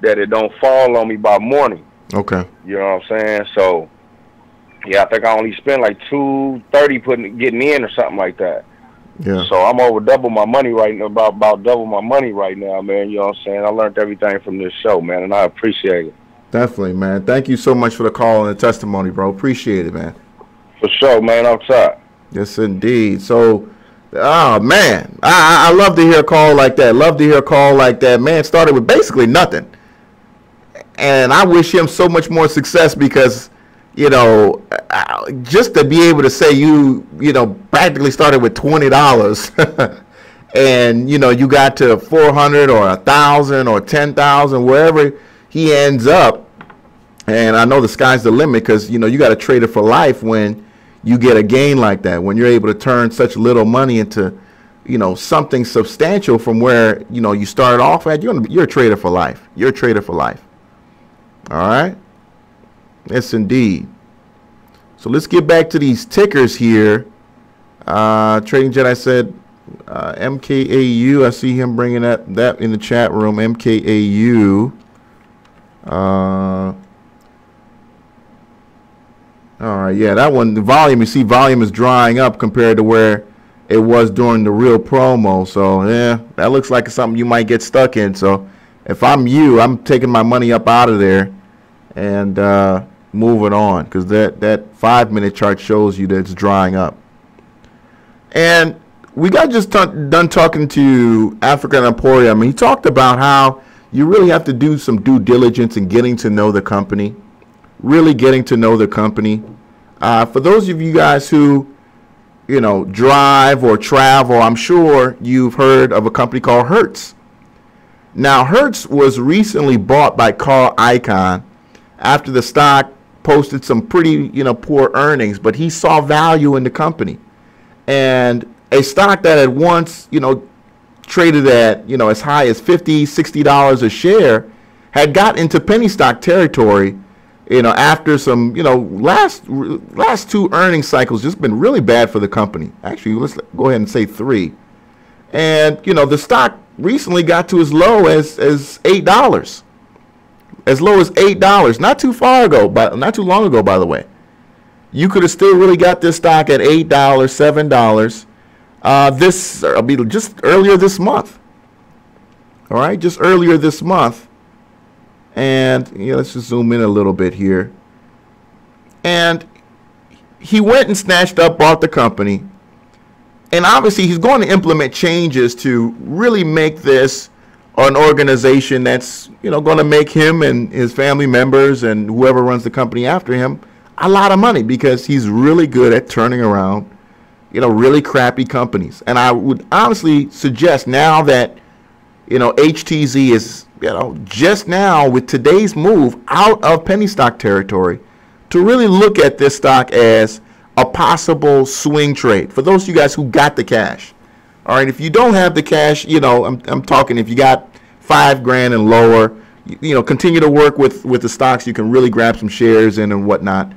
that it don't fall on me by morning. Okay. You know what I'm saying? So yeah, I think I only spent like $230 getting in or something like that. Yeah. So I'm over double my money right now, about double my money right now, man. You know what I'm saying? I learned everything from this show, man, and I appreciate it. Definitely, man. Thank you so much for the call and the testimony, bro. Appreciate it, man. For sure, man. I'm sorry. Yes, indeed. So, oh, man, I love to hear a call like that. Love to hear a call like that. Man, started with basically nothing. And I wish him so much more success because, just to be able to say you practically started with $20 and, you got to 400 or 1,000 or 10,000, wherever he ends up. And I know the sky's the limit because, you got to trade it for life when you get a gain like that, when you're able to turn such little money into, something substantial from where, you started off at, you're a trader for life. You're a trader for life. All right. Yes, indeed. So let's get back to these tickers here. Trading Jet, I said MKAU. I see him bringing that in the chat room. MKAU. All right, yeah, that one, the volume, you see volume is drying up compared to where it was during the real promo. So, yeah, that looks like something you might get stuck in. So, if I'm you, I'm taking my money up out of there and moving on, because that 5-minute chart shows you that it's drying up. And we got just done talking to African Emporium. He talked about how you really have to do some due diligence in getting to know the company, really getting to know the company. For those of you guys who, drive or travel, I'm sure you've heard of a company called Hertz. Now, Hertz was recently bought by Carl Icahn after the stock posted some pretty, poor earnings, but he saw value in the company. And a stock that had once, traded at, as high as $50, $60 a share, had got into penny stock territory, after some, last 2 earnings cycles just been really bad for the company. Actually, let's go ahead and say 3. And, the stock recently got to as low as $8. As low as $8, not too long ago, by the way. You could have still really got this stock at $8, $7. This will be just earlier this month. All right, just earlier this month. And let's just zoom in a little bit here. And he went and snatched up, bought the company. And obviously he's going to implement changes to really make this an organization that's, going to make him and his family members and whoever runs the company after him a lot of money, because he's really good at turning around, really crappy companies. And I would honestly suggest now that, HTZ is, just now with today's move out of penny stock territory, to really look at this stock as a possible swing trade for those of you guys who got the cash. All right, if you don't have the cash, I'm talking if you got $5,000 and lower, continue to work with the stocks. You can really grab some shares in and whatnot.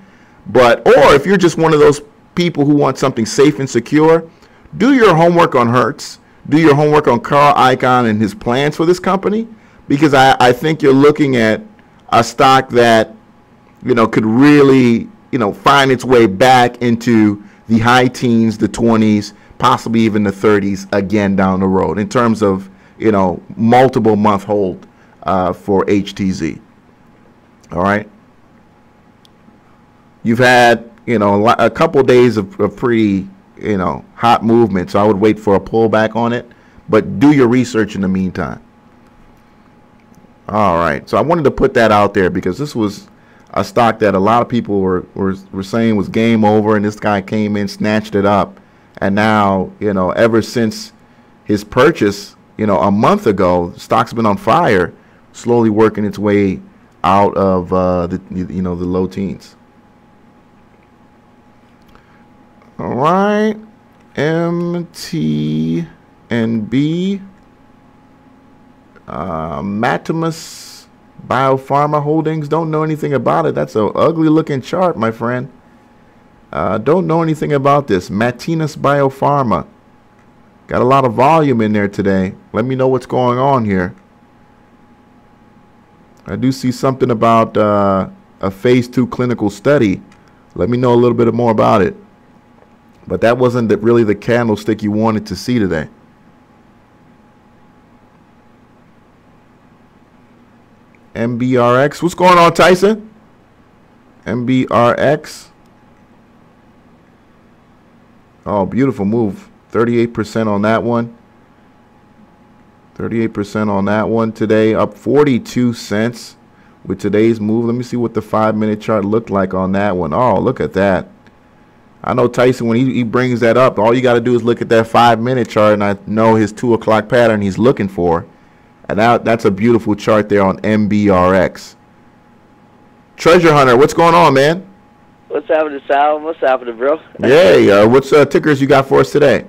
Or if you're just one of those people who want something safe and secure, do your homework on Hertz. Do your homework on Carl Icahn and his plans for this company, because I think you're looking at a stock that, could really, find its way back into the high teens, the 20s, possibly even the 30s again down the road in terms of, multiple month hold for HTZ. All right. You've had, a couple days of pretty, hot movement. So I would wait for a pullback on it, but do your research in the meantime. All right. So I wanted to put that out there because this was a stock that a lot of people were saying was game over, and this guy came in, snatched it up. And now, ever since his purchase, a month ago, the stock's been on fire, slowly working its way out of the low teens. All right, MTNB, Matimus Biopharma Holdings. Don't know anything about it. That's an ugly looking chart, my friend. Don't know anything about this. Matimus Biopharma. Got a lot of volume in there today. Let me know what's going on here. I do see something about a phase 2 clinical study. Let me know a little bit more about it. But that wasn't really the candlestick you wanted to see today. MBRX. What's going on, Tyson? MBRX. Oh, beautiful move. 38% on that one. 38% on that one today. Up 42 cents with today's move. Let me see what the 5-minute chart looked like on that one. Oh, look at that. I know Tyson, when he brings that up, all you got to do is look at that 5-minute chart, and I know his 2 o'clock pattern he's looking for. And that's a beautiful chart there on MBRX. Treasure Hunter, what's going on, man? What's happening, Sal? What's happening, bro? Hey, what's tickers you got for us today?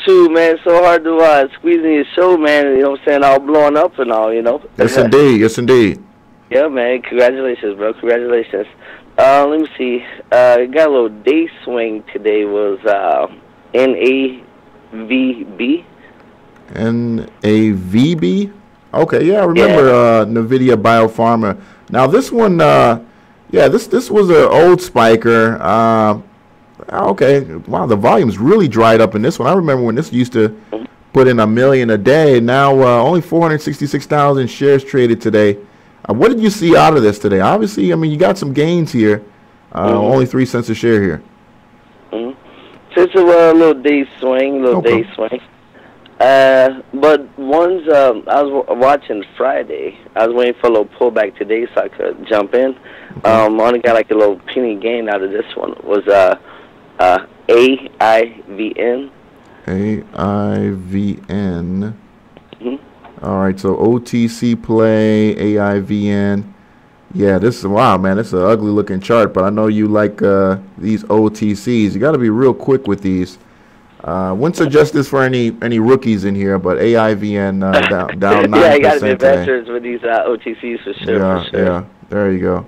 too, man. So hard to squeeze in your show, man. You know what I'm saying? All blowing up and all, you know. Yes, indeed. Yes, indeed. Yeah, man. Congratulations, bro. Congratulations. Let me see. Got a little day swing today. Was NAVB. NAVB? Okay, yeah, I remember NVIDIA Biopharma. Now this one, this was an old spiker. Okay, wow, the volume's really dried up in this one. I remember when this used to put in 1 million a day. Now only 466,000 shares traded today. What did you see out of this today? Obviously, I mean, you got some gains here. Only 3 cents a share here. So it's a little day swing, day swing. But ones I was watching Friday. I was waiting for a little pullback today so I could jump in. Only got like a little penny gain out of this one. It was AIVN. AIVN. All right, so OTC play, AIVN. Yeah, this is, wow, man, this is an ugly looking chart, but I know you like these OTCs. You got to be real quick with these. Wouldn't suggest this for any rookies in here, but AIVN down 9%. Yeah, you got to be investors with these OTCs for sure. Yeah, there you go.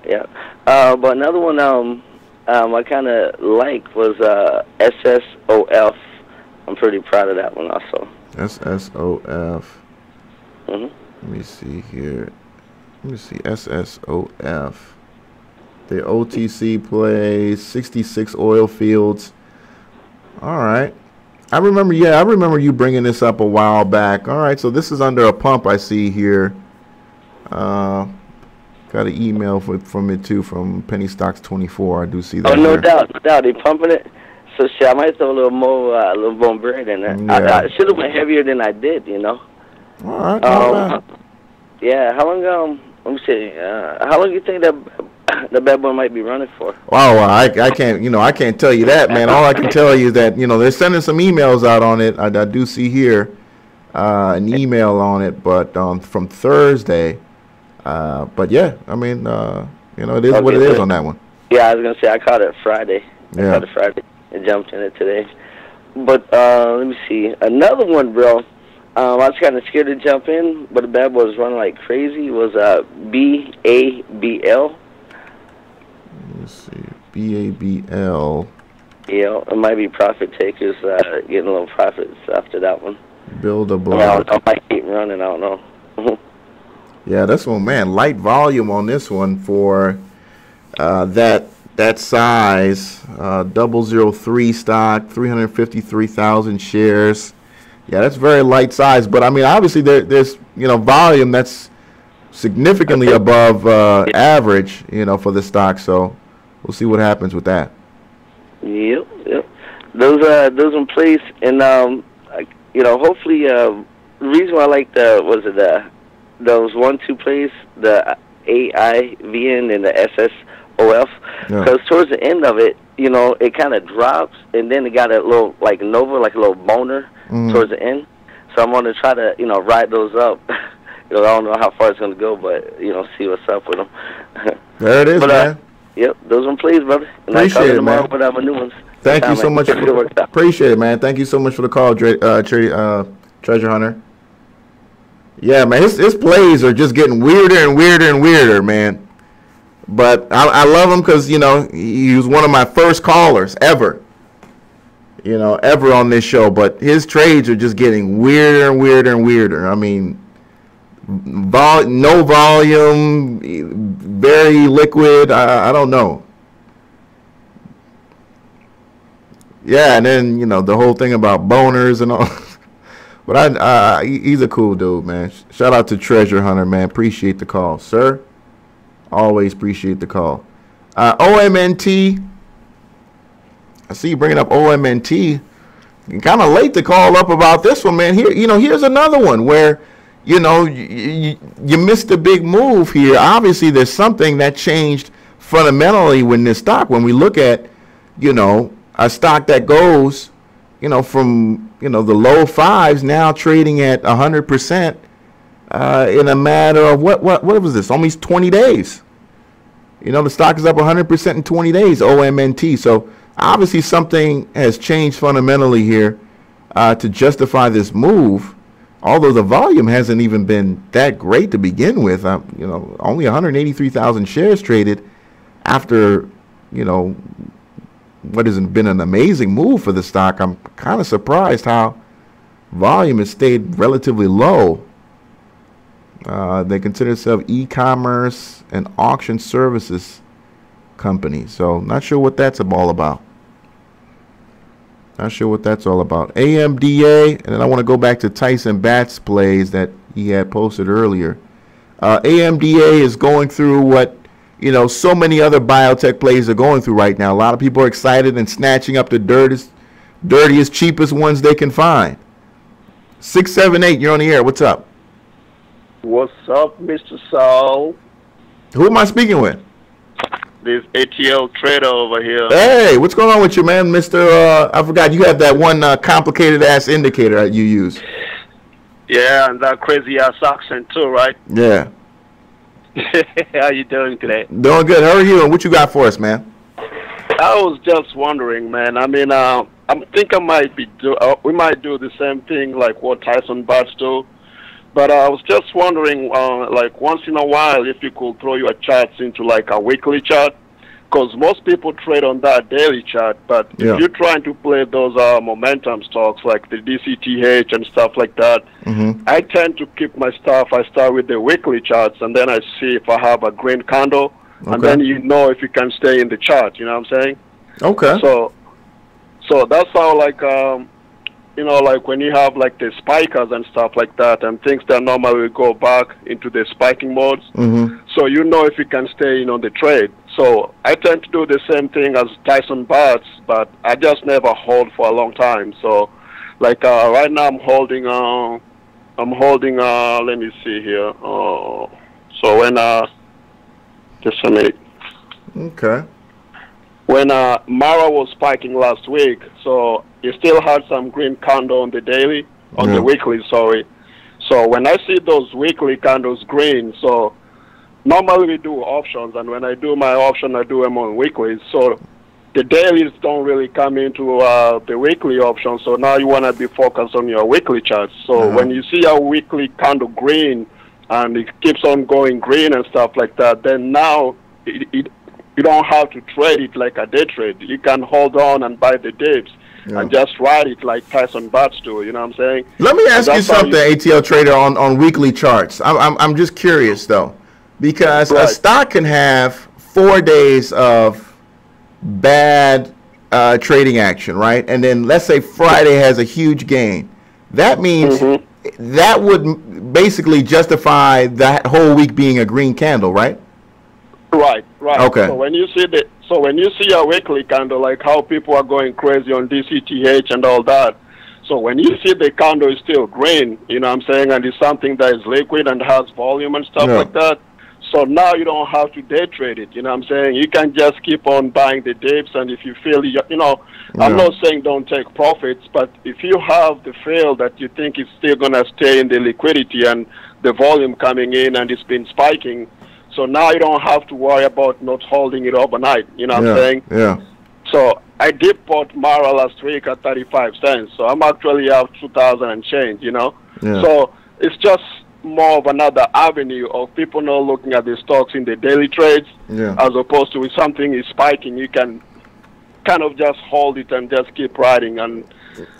Yeah. But another one I kind of like was SSOF. I'm pretty proud of that one also. SSOF. Let me see here. Let me see, SSOF. The OTC plays 66 oil fields. All right. I remember you bringing this up a while back. All right, so this is under a pump I see here. Got an email from it too, from Penny Stocks 24. I do see that. Oh, no doubt. They pumping it. So shit, I might throw a little more bread in there. Yeah. I should have went heavier than I did, you know. All right. Yeah. How long? Let me see. How long do you think that the bad boy might be running for? Oh, I can't. I can't tell you that, man. All I can tell you is that they're sending some emails out on it. I do see here an email on it, but from Thursday. But yeah, I mean, it is what it is on that one. Yeah, I was gonna say I caught it Friday. I caught it Friday and jumped in it today. But let me see another one, bro. I was kind of scared to jump in, but the bad boy was running like crazy. It was BABL. Let's see, BABL. Yeah, it might be profit takers getting a little profits after that one. Build a block. I might keep running. I don't know. Yeah, this one, man, light volume on this one for that size. 003 stock, 353,000 shares. Yeah, that's very light size, but I mean, obviously there's volume that's significantly above average, for the stock. So we'll see what happens with that. Yep. Those in place, and hopefully the reason why I like those 1-2 plays, the AIVN and the SSOF, because towards the end of it, it kind of drops, and then it got a little like Nova, like a little boner towards the end. So I'm going to try to ride those up. I don't know how far it's going to go, but see what's up with them. There it is, man. Yep, those one please, brother. And appreciate it, man. With new ones. Thank you so much. Appreciate it, man. Thank you so much for the call, Treasure Hunter. Yeah, man, his plays are just getting weirder and weirder and weirder, man. But I love him because, he was one of my first callers ever, ever on this show. But his trades are just getting weirder and weirder and weirder. I mean, no volume, very liquid. I don't know. Yeah, and then, the whole thing about boners and all. But he's a cool dude, man. Shout out to Treasure Hunter, man. Appreciate the call, sir. Always appreciate the call. OMNT. I see you bringing up OMNT. Kind of late to call up about this one, man. Here, here's another one where, you missed a big move here. Obviously, there's something that changed fundamentally when this stock. When we look at, a stock that goes, from the low fives now trading at 100%. In a matter of what was this? Almost 20 days. The stock is up 100% in 20 days. OMNT. So obviously something has changed fundamentally here to justify this move, although the volume hasn't even been that great to begin with. You know, only 183,000 shares traded after, you know, what has been an amazing move for the stock. I'm kind of surprised how volume has stayed relatively low. They consider themselves e-commerce and auction services company. So not sure what that's all about. Not sure what that's all about. AMDA, and then I want to go back to Tyson Batts' plays that he had posted earlier. AMDA is going through what, you know, so many other biotech plays are going through right now. A lot of people are excited and snatching up the dirtiest, cheapest ones they can find. 678, you're on the air. What's up? What's up, Mr. Saul? Who am I speaking with? This ATL trader over here. Hey, what's going on with you, man, Mr. I forgot you have that one complicated ass indicator that you use. Yeah, and that crazy ass accent too, right? Yeah. How you doing today? Doing good. How are you? And what you got for us, man? I was just wondering, man. I mean, I think we might do the same thing like what Tyson Batts do. But I was just wondering, like once in a while, if you could throw your charts into like a weekly chart, because most people trade on that daily chart. But if you're trying to play those momentum stocks like the DCTH and stuff like that, I tend to keep my stuff. I start with the weekly charts, and then I see if I have a green candle, and then you know if you can stay in the chart. You know what I'm saying? Okay. So that's how like. You know, like when you have like the spikers and stuff like that and things that normally go back into the spiking modes. So you know if you can stay in on the trade. So I tend to do the same thing as Tyson Batts, but I just never hold for a long time. So like right now I'm holding, let me see here. So when, just a minute. Okay. When Mara was spiking last week, so it still had some green candle on the daily, on the weekly, sorry. So when I see those weekly candles green, so normally we do options, and when I do my option, I do them on weeklies. So the dailies don't really come into the weekly option, so now you want to be focused on your weekly charts. So when you see a weekly candle green, and it keeps on going green and stuff like that, then now you don't have to trade it like a day trade. You can hold on and buy the dips and just ride it like Tyson Batts do. You know what I'm saying? Let me ask you something, ATL trader, on weekly charts. I'm just curious though, because a stock can have 4 days of bad trading action, right? And then let's say Friday has a huge gain. That means that would basically justify that whole week being a green candle, right? Right. Okay. So when you see a weekly candle, like how people are going crazy on DCTH and all that, so when you see the candle is still green, you know what I'm saying, and it's something that is liquid and has volume and stuff like that, so now you don't have to day trade it, you know what I'm saying? You can just keep on buying the dips, and if you feel, you know, I'm not saying don't take profits, but if you have the feel that you think it's still going to stay in the liquidity and the volume coming in and it's been spiking, so now you don't have to worry about not holding it overnight. You know what I'm saying? Yeah. So I did bought Mara last week at 35 cents. So I'm actually out 2,000 and change, you know? Yeah. So it's just more of another avenue of people not looking at the stocks in the daily trades as opposed to if something is spiking, you can kind of just hold it and just keep riding. And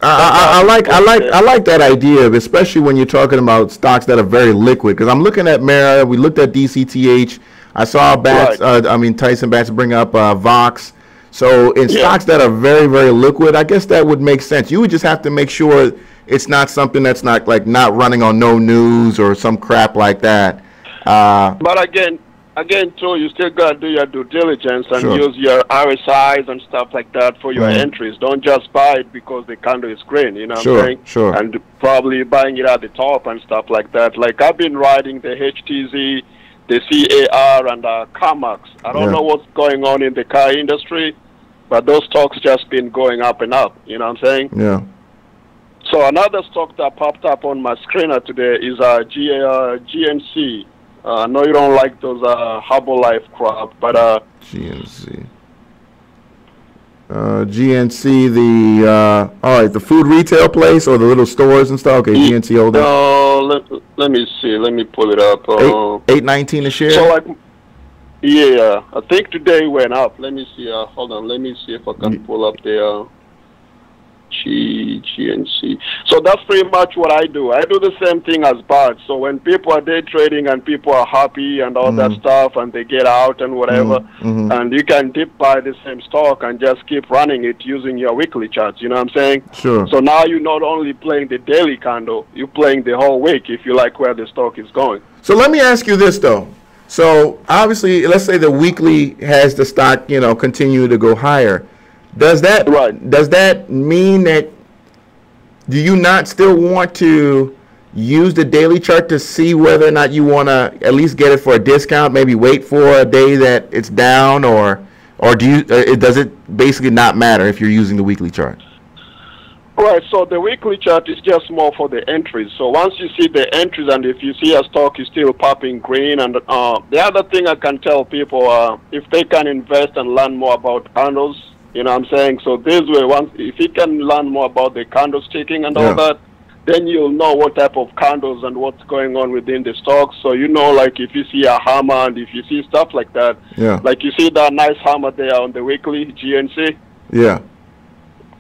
I like that idea, especially when you're talking about stocks that are very liquid. Because I'm looking at Mara, we looked at DCTH. I saw Tyson Batts bring up Vox. So in stocks that are very, very liquid, I guess that would make sense. You would just have to make sure it's not something that's not running on no news or some crap like that. But again, too, you still got to do your due diligence and use your RSIs and stuff like that for your entries. Don't just buy it because the candle is green, you know what I'm saying? Sure. And probably buying it at the top and stuff like that. Like I've been riding the HTZ, the CAR, and CarMax. I don't know what's going on in the car industry, but those stocks just been going up and up, you know what I'm saying? Yeah. So another stock that popped up on my screener today is GNC. I know you don't like those Herbalife crap, but GNC. GNC, all right, the food retail place or the little stores and stuff. Okay, GNC holding. Let me see. Let me pull it up. $8.19 a share. So like, yeah, I think today went up. Let me see. Hold on. Let me see if I can pull up the GNC. So that's pretty much what I do. I do the same thing as Bart. So when people are day trading and people are happy and all that stuff and they get out and whatever, and you can dip buy the same stock and just keep running it using your weekly charts. You know what I'm saying? Sure. So now you're not only playing the daily candle, you're playing the whole week if you like where the stock is going. So let me ask you this though. So obviously, let's say the weekly has the stock, continue to go higher. Does that mean that do you not still want to use the daily chart to see whether or not you want to at least get it for a discount, maybe wait for a day that it's down, or do you does it basically not matter if you're using the weekly chart? Right, so the weekly chart is just more for the entries. So once you see the entries and if you see a stock is still popping green, and the other thing I can tell people, if they can invest and learn more about candles, you know what I'm saying? So this way, if you can learn more about the candlesticking and all that, then you'll know what type of candles and what's going on within the stocks. So like if you see a hammer and if you see stuff like that, like you see that nice hammer there on the weekly GNC. Yeah.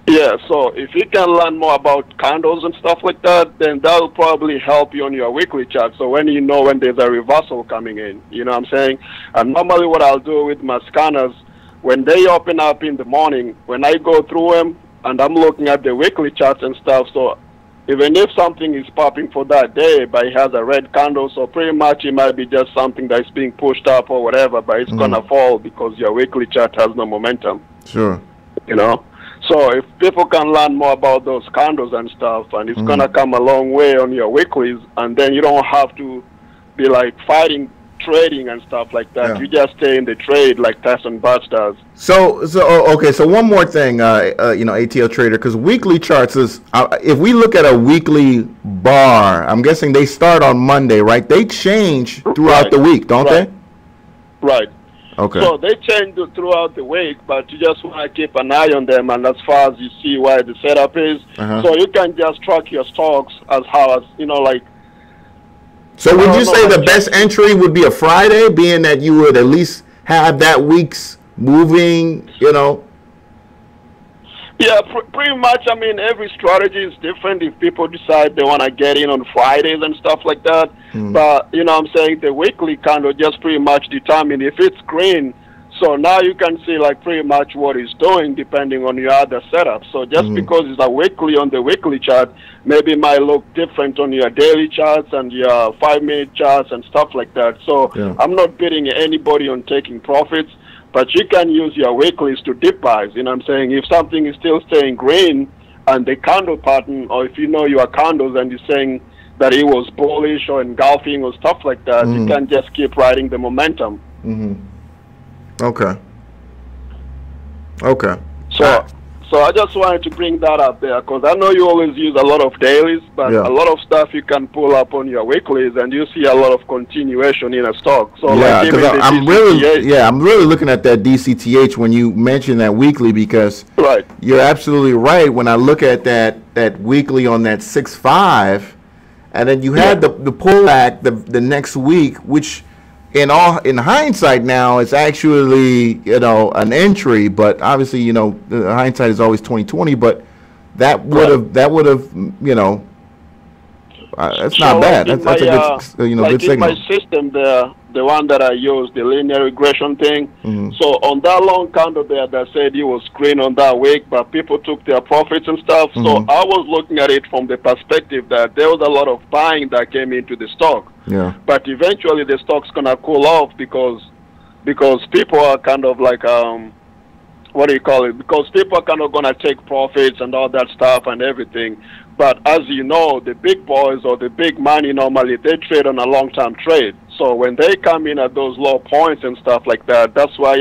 Yeah, so if you can learn more about candles and stuff like that, then that'll probably help you on your weekly chart. So when you know when there's a reversal coming in, you know what I'm saying? And normally what I'll do with my scanners, when they open up in the morning, when I go through them and I'm looking at the weekly charts and stuff, so even if something is popping for that day, but it has a red candle, so pretty much it might be just something that's being pushed up or whatever, but it's going to fall because your weekly chart has no momentum. Sure. So if people can learn more about those candles and stuff, and it's going to come a long way on your weeklies, and then you don't have to be like fighting trading and stuff like that. You just stay in the trade like Tyson Batch does. So one more thing, ATL trader, because weekly charts is, if we look at a weekly bar, I'm guessing they start on Monday, right? They change throughout the week, don't they? Right. Okay. So they change throughout the week, but you just want to keep an eye on them, and as far as you see where the setup is, so you can just track your stocks as how, like. So would you say the best entry would be a Friday, being that you would at least have that week's moving, Yeah, pretty much. I mean, every strategy is different. If people decide they want to get in on Fridays and stuff like that. But, I'm saying the weekly candle just pretty much determine if it's green. So now you can see like pretty much what it's doing depending on your other setup. So just because it's a weekly on the weekly chart, maybe it might look different on your daily charts and your 5-minute charts and stuff like that. So I'm not bidding anybody on taking profits, but you can use your weeklies to dip buys. You know what I'm saying? If something is still staying green and the candle pattern, or if you know your candles and you're saying that it was bullish or engulfing or stuff like that, you can just keep riding the momentum. Okay. So I just wanted to bring that up there because I know you always use a lot of dailies, but a lot of stuff you can pull up on your weeklies, and you see a lot of continuation in a stock. So I'm really looking at that DCTH when you mention that weekly, because you're absolutely right. When I look at that weekly on that 6.5, and then you had the pullback the next week, which in hindsight now it's actually an entry, but obviously the hindsight is always 20/20. But that would have that's not bad. That's a good good signal. In my system, the one that I use, the linear regression thing. So on that long candle there that said it was green on that week, but people took their profits and stuff. So I was looking at it from the perspective that there was a lot of buying that came into the stock. But eventually the stock's gonna cool off because people are kind of like because people are kind of gonna take profits and all that stuff and everything. But as you know, the big boys or the big money normally they trade on a long-term trade. So when they come in at those low points and stuff like that, that's why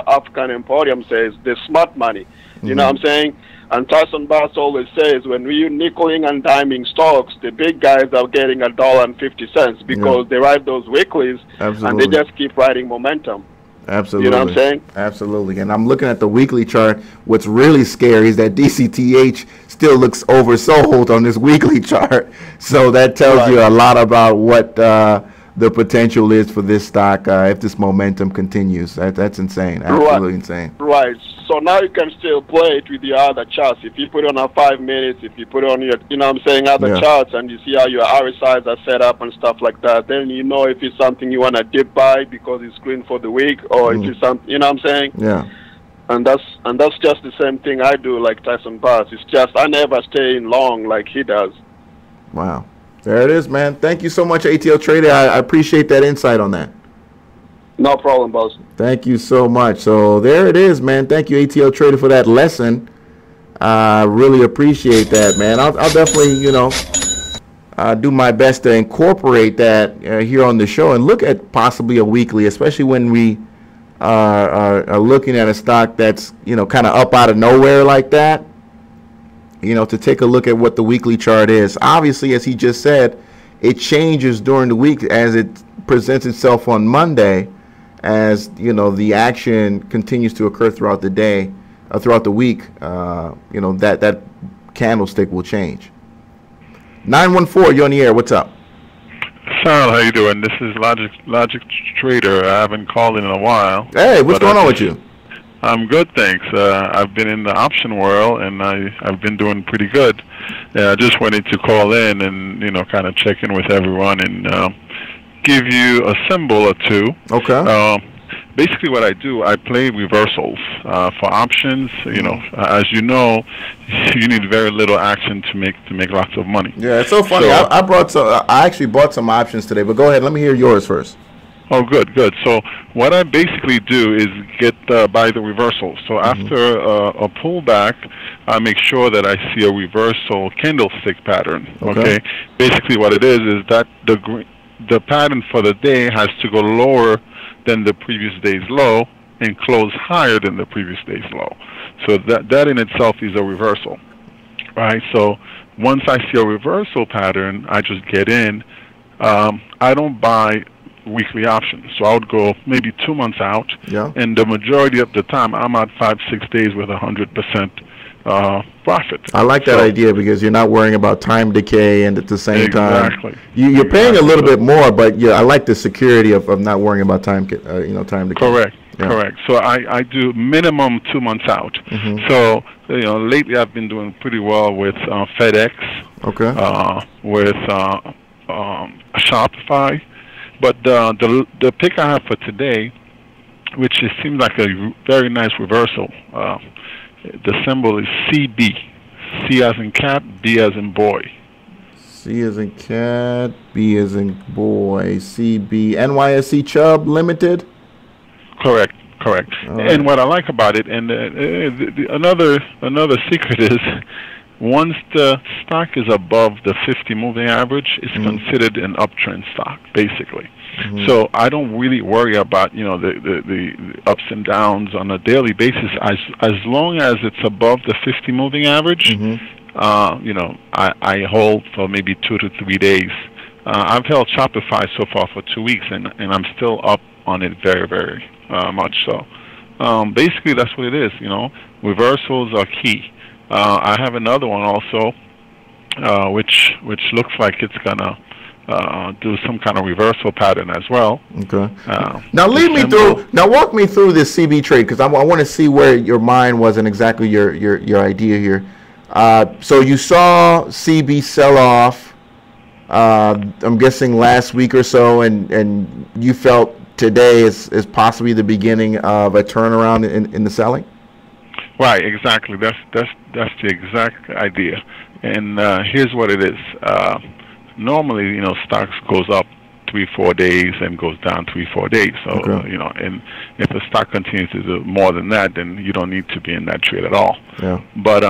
African Emporium says the smart money. You know what I'm saying? And Tyson Bass always says when we're nickeling and diming stocks, the big guys are getting $1.50 because they ride those weeklies and they just keep riding momentum. Absolutely. You know what I'm saying? Absolutely. And I'm looking at the weekly chart. What's really scary is that DCTH still looks oversold on this weekly chart. So that tells you a lot about what the potential is for this stock if this momentum continues. That's insane. Absolutely insane. Right. So now you can still play it with the other charts. If you put it on a 5 minutes, if you put it on your, you know what I'm saying, other charts, and you see how your RSIs are set up and stuff like that, then you know if it's something you want to dip by because it's green for the week, or if it's something, you know what I'm saying? Yeah. And that's just the same thing I do, like Tyson Bass. It's just I never stay in long like he does. Wow. There it is, man. Thank you so much, ATL Trader. I appreciate that insight on that. No problem, boss. Thank you so much. So there it is, man. Thank you, ATL Trader, for that lesson. I really appreciate that, man. I'll definitely, you know, do my best to incorporate that here on the show and look at possibly a weekly, especially when we are looking at a stock that's, you know, kind of up out of nowhere like that. You know, to take a look at what the weekly chart is. Obviously, as he just said, it changes during the week as it presents itself on Monday, as, you know, the action continues to occur throughout the day, throughout the week. You know, that candlestick will change. 914, you're on the air. What's up? Sal, how you doing? This is Logic Trader. I haven't called in a while. Hey, what's going on with you? I'm good, thanks. I've been in the option world, and I've been doing pretty good. I just wanted to call in and, you know, kind of check in with everyone and give you a symbol or two. Okay. Basically, what I do, I play reversals for options. You know, as you know, you need very little action to make lots of money. Yeah, it's so funny. So I actually bought some options today, but go ahead. Let me hear yours first. Oh, good. So what I basically do is get by the reversal. So after a pullback, I make sure that I see a reversal candlestick pattern. Okay. Basically, what it is that the pattern for the day has to go lower than the previous day's low and close higher than the previous day's low. So that in itself is a reversal, right? So once I see a reversal pattern, I just get in. I don't buy weekly options, so I would go maybe 2 months out, and the majority of the time I'm at 5-6 days with 100% profit. I like that idea because you're not worrying about time decay, and at the same time you're paying a little bit more, but I like the security of not worrying about time time decay. Correct. So I do minimum 2 months out. So, you know, lately I've been doing pretty well with FedEx, with Shopify. But the pick I have for today, which seems like a very nice reversal, the symbol is CB. C as in cat, B as in boy. C as in cat, B as in boy, CB. NYSE Chubb Limited? Correct. And what I like about it, and another secret is, once the stock is above the 50 moving average, it's considered an uptrend stock, basically. So I don't really worry about, you know, the ups and downs on a daily basis. As long as it's above the 50 moving average, you know, I hold for maybe 2 to 3 days. I've held Shopify so far for 2 weeks, and I'm still up on it very, very much. So basically, that's what it is. You know, reversals are key. I have another one also, which looks like it's gonna do some kind of reversal pattern as well. Okay. Now walk me through this CB trade, because I want to see where your mind was and exactly your idea here. So you saw CB sell off, I'm guessing last week or so, and you felt today is possibly the beginning of a turnaround in the selling? Right, exactly. That's the exact idea. And here's what it is. Normally, you know, stocks goes up 3-4 days and goes down 3-4 days. So, you know, and if the stock continues to do more than that, then you don't need to be in that trade at all. Yeah. But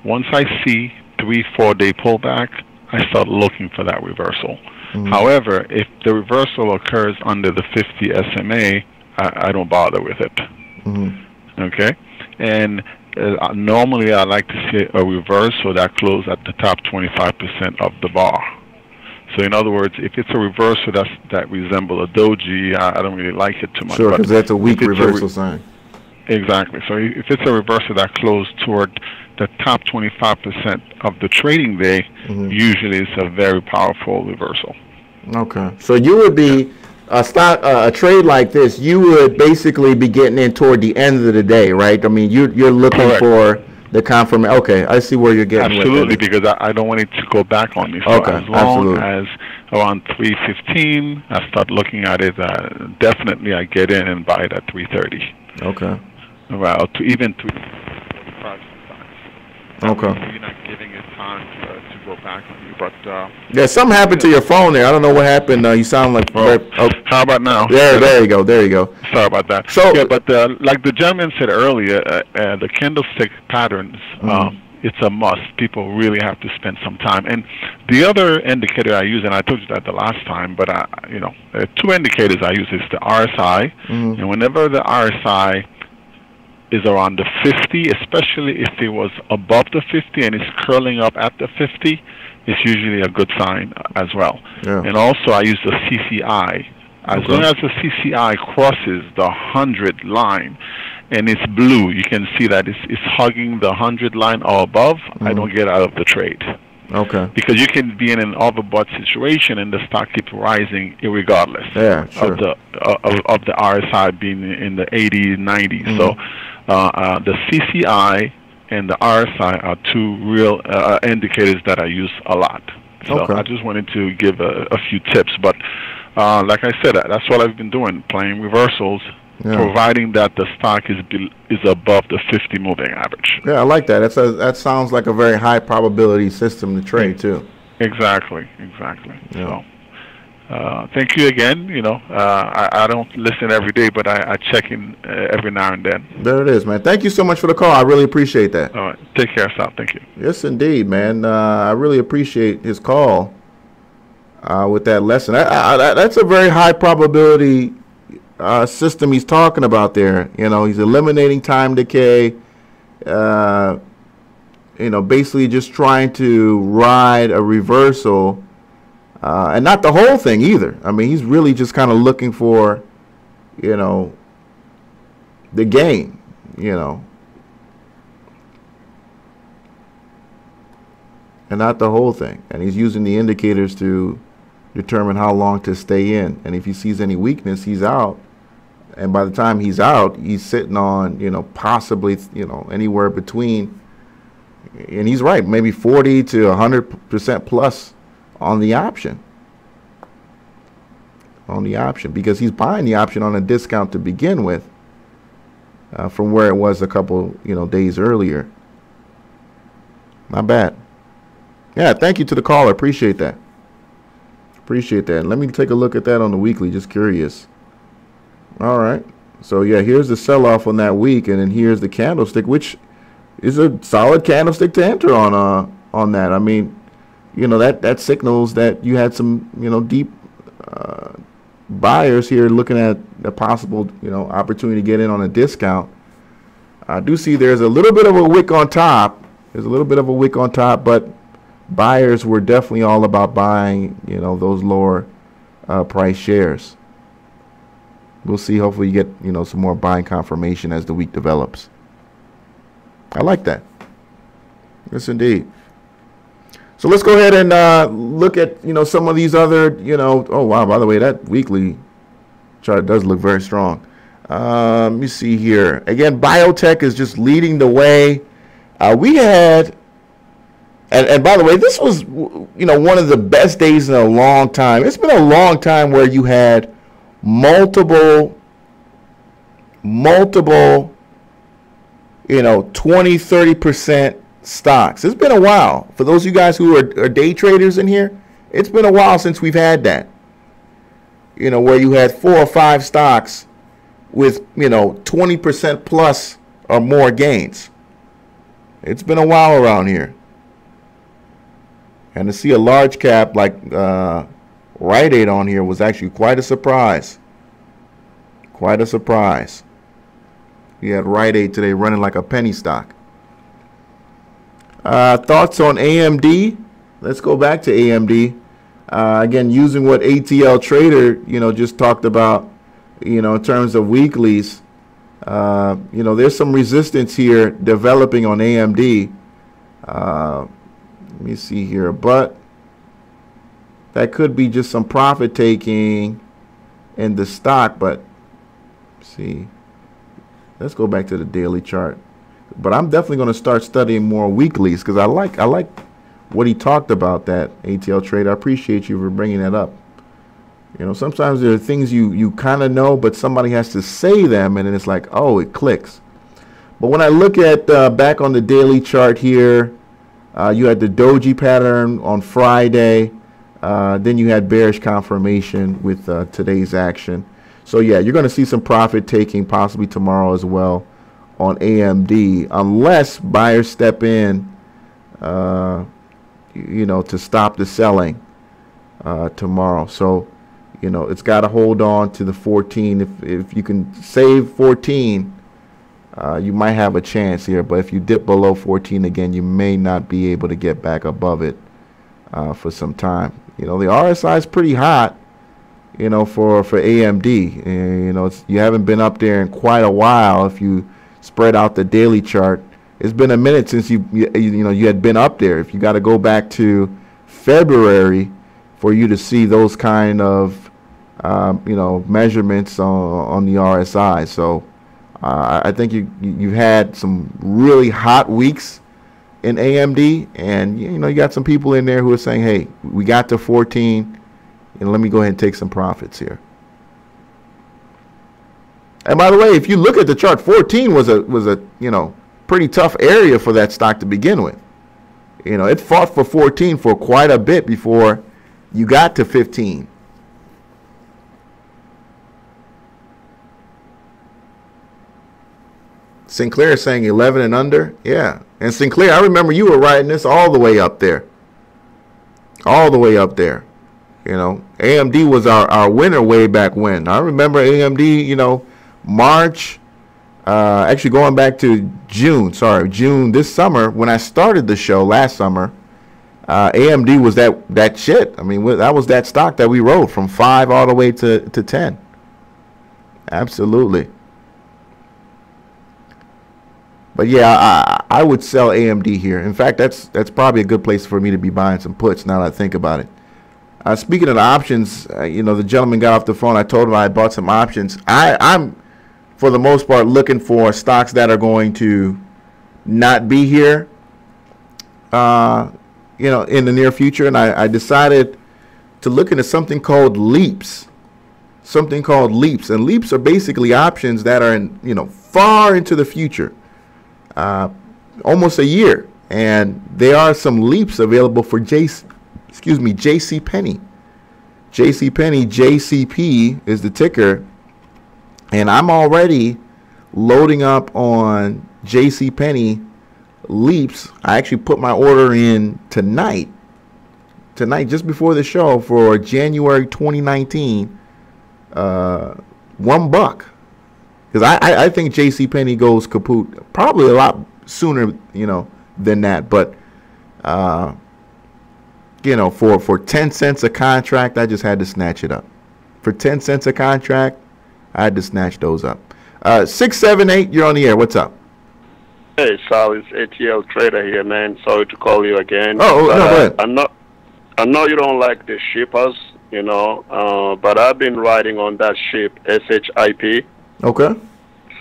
once I see 3-4 day pullback, I start looking for that reversal. However, if the reversal occurs under the 50 SMA, I don't bother with it. Okay? And normally I like to see a reversal that closes at the top 25% of the bar. So in other words, if it's a reversal that resembles a doji, I don't really like it too much. Sure, because that's a weak reversal sign. Exactly. So if it's a reversal that closed toward the top 25% of the trading day, usually it's a very powerful reversal. Okay. So you would be a trade like this, you would basically be getting in toward the end of the day, right? I mean, you're looking for the confirmation. Okay, I see where you're getting. Absolutely, because I don't want it to go back on me. So okay, as long as around 3:15, I start looking at it. Definitely, I get in and buy it at 3:30. Okay. Well, to even 3:45 sometimes. Okay. You're not giving it time to go back on you, but yeah, something happened to your phone there. I don't know what happened. You sound like. How about now? There you go. There you go. Sorry about that. So, yeah, but like the gentleman said earlier, the candlestick patterns, it's a must. People really have to spend some time. And the other indicator I use, and I told you that the last time, but two indicators I use is the RSI, and whenever the RSI is around the 50, especially if it was above the 50 and it's curling up at the 50, it's usually a good sign as well. Yeah. And also I use the CCI. As long as the CCI crosses the 100 line and it's blue, you can see that it's hugging the 100 line or above, I don't get out of the trade. Okay. Because you can be in an overbought situation and the stock keeps rising irregardless of the RSI being in the 80s, 90s. So the CCI and the RSI are two real indicators that I use a lot. So I just wanted to give a few tips. But like I said, that's what I've been doing, playing reversals, providing that the stock is above the 50 moving average. Yeah, I like that. That sounds like a very high probability system to trade too. Exactly. Yeah. So, thank you again. I don't listen every day, but I check in every now and then. There it is, man. Thank you so much for the call. I really appreciate that. All right. Take care, Sal. Thank you. Yes, indeed, man. I really appreciate his call with that lesson. That's a very high probability system he's talking about there. He's eliminating time decay. Basically just trying to ride a reversal, and not the whole thing either. I mean, he's really just kind of looking for, the gain, and not the whole thing. And he's using the indicators to determine how long to stay in. And if he sees any weakness, he's out. And by the time he's out, he's sitting on, possibly, anywhere between, and he's right, maybe 40 to 100% plus on the option. Because he's buying the option on a discount to begin with, from where it was a couple, days earlier. Not bad. Yeah, thank you to the caller. Appreciate that. And let me take a look at that on the weekly, just curious. All right. So, yeah, here's the sell-off on that week, and then here's the candlestick, which is a solid candlestick to enter on that. I mean, that signals that you had some, deep buyers here looking at a possible, opportunity to get in on a discount. I do see there's a little bit of a wick on top. But buyers were definitely all about buying, those lower price shares. We'll see. Hopefully you get, some more buying confirmation as the week develops. I like that. Yes, indeed. So let's go ahead and look at, some of these other, oh, wow, by the way, that weekly chart does look very strong. Let me see here. Again, biotech is just leading the way. We had, and by the way, this was, one of the best days in a long time. It's been a long time where you had multiple, 20-30% stocks. It's been a while. For those of you guys who are day traders in here, it's been a while since we've had that. Where you had 4 or 5 stocks with, 20% plus or more gains. It's been a while around here. And to see a large cap like Rite Aid on here was actually quite a surprise. You had Rite Aid today running like a penny stock. Thoughts on AMD? Let's go back to AMD. Again, using what ATL Trader, just talked about, in terms of weeklies, there's some resistance here developing on AMD. Let me see here, but that could be just some profit taking in the stock. But see, let's go back to the daily chart. But I'm definitely going to start studying more weeklies because I like what he talked about, that ATL Trader. I appreciate you for bringing that up. Sometimes there are things you kind of know, but somebody has to say them, and then it's like, oh, it clicks. But when I look at back on the daily chart here, you had the doji pattern on Friday. Then you had bearish confirmation with today's action. So, yeah, you're going to see some profit taking possibly tomorrow as well on AMD, unless buyers step in, to stop the selling tomorrow. So, it's got to hold on to the 14. If you can save 14, you might have a chance here. But if you dip below 14 again, you may not be able to get back above it for some time. The RSI is pretty hot, for AMD. You haven't been up there in quite a while. If you spread out the daily chart, it's been a minute since you had been up there. If you got to go back to February for you to see those kind of measurements on the RSI. So I think you've had some really hot weeks in AMD, and you got some people in there who are saying, hey, we got to 14, and let me go ahead and take some profits here. And by the way, if you look at the chart, 14 was a pretty tough area for that stock to begin with. It fought for 14 for quite a bit before you got to 15. Sinclair is saying 11 and under. Yeah. And Sinclair, I remember you were riding this all the way up there. All the way up there. AMD was our winner way back when. I remember AMD, March, actually going back to June this summer when I started the show last summer. AMD was that shit. I mean, that was that stock that we rode from 5 all the way to 10. Absolutely. But yeah, I would sell AMD here. In fact, that's probably a good place for me to be buying some puts now that I think about it. Speaking of the options, the gentleman got off the phone. I told him I bought some options. I'm, for the most part, looking for stocks that are going to not be here, in the near future. And I decided to look into something called leaps. And leaps are basically options that are far into the future. Almost a year, and there are some leaps available for JCPenney. JCPenney, JCP is the ticker, and I'm already loading up on JCPenney leaps. I actually put my order in tonight just before the show for January 2019, $1. Because I think JCPenney goes kaput probably a lot sooner, than that. But, for 10 cents a contract, I just had to snatch it up. For 10 cents a contract, I had to snatch those up. 678, you're on the air. What's up? Hey, Sal, it's ATL Trader here, man. Sorry to call you again. Oh, no, go ahead. I know you don't like the shippers, but I've been riding on that ship, SHIP. Okay.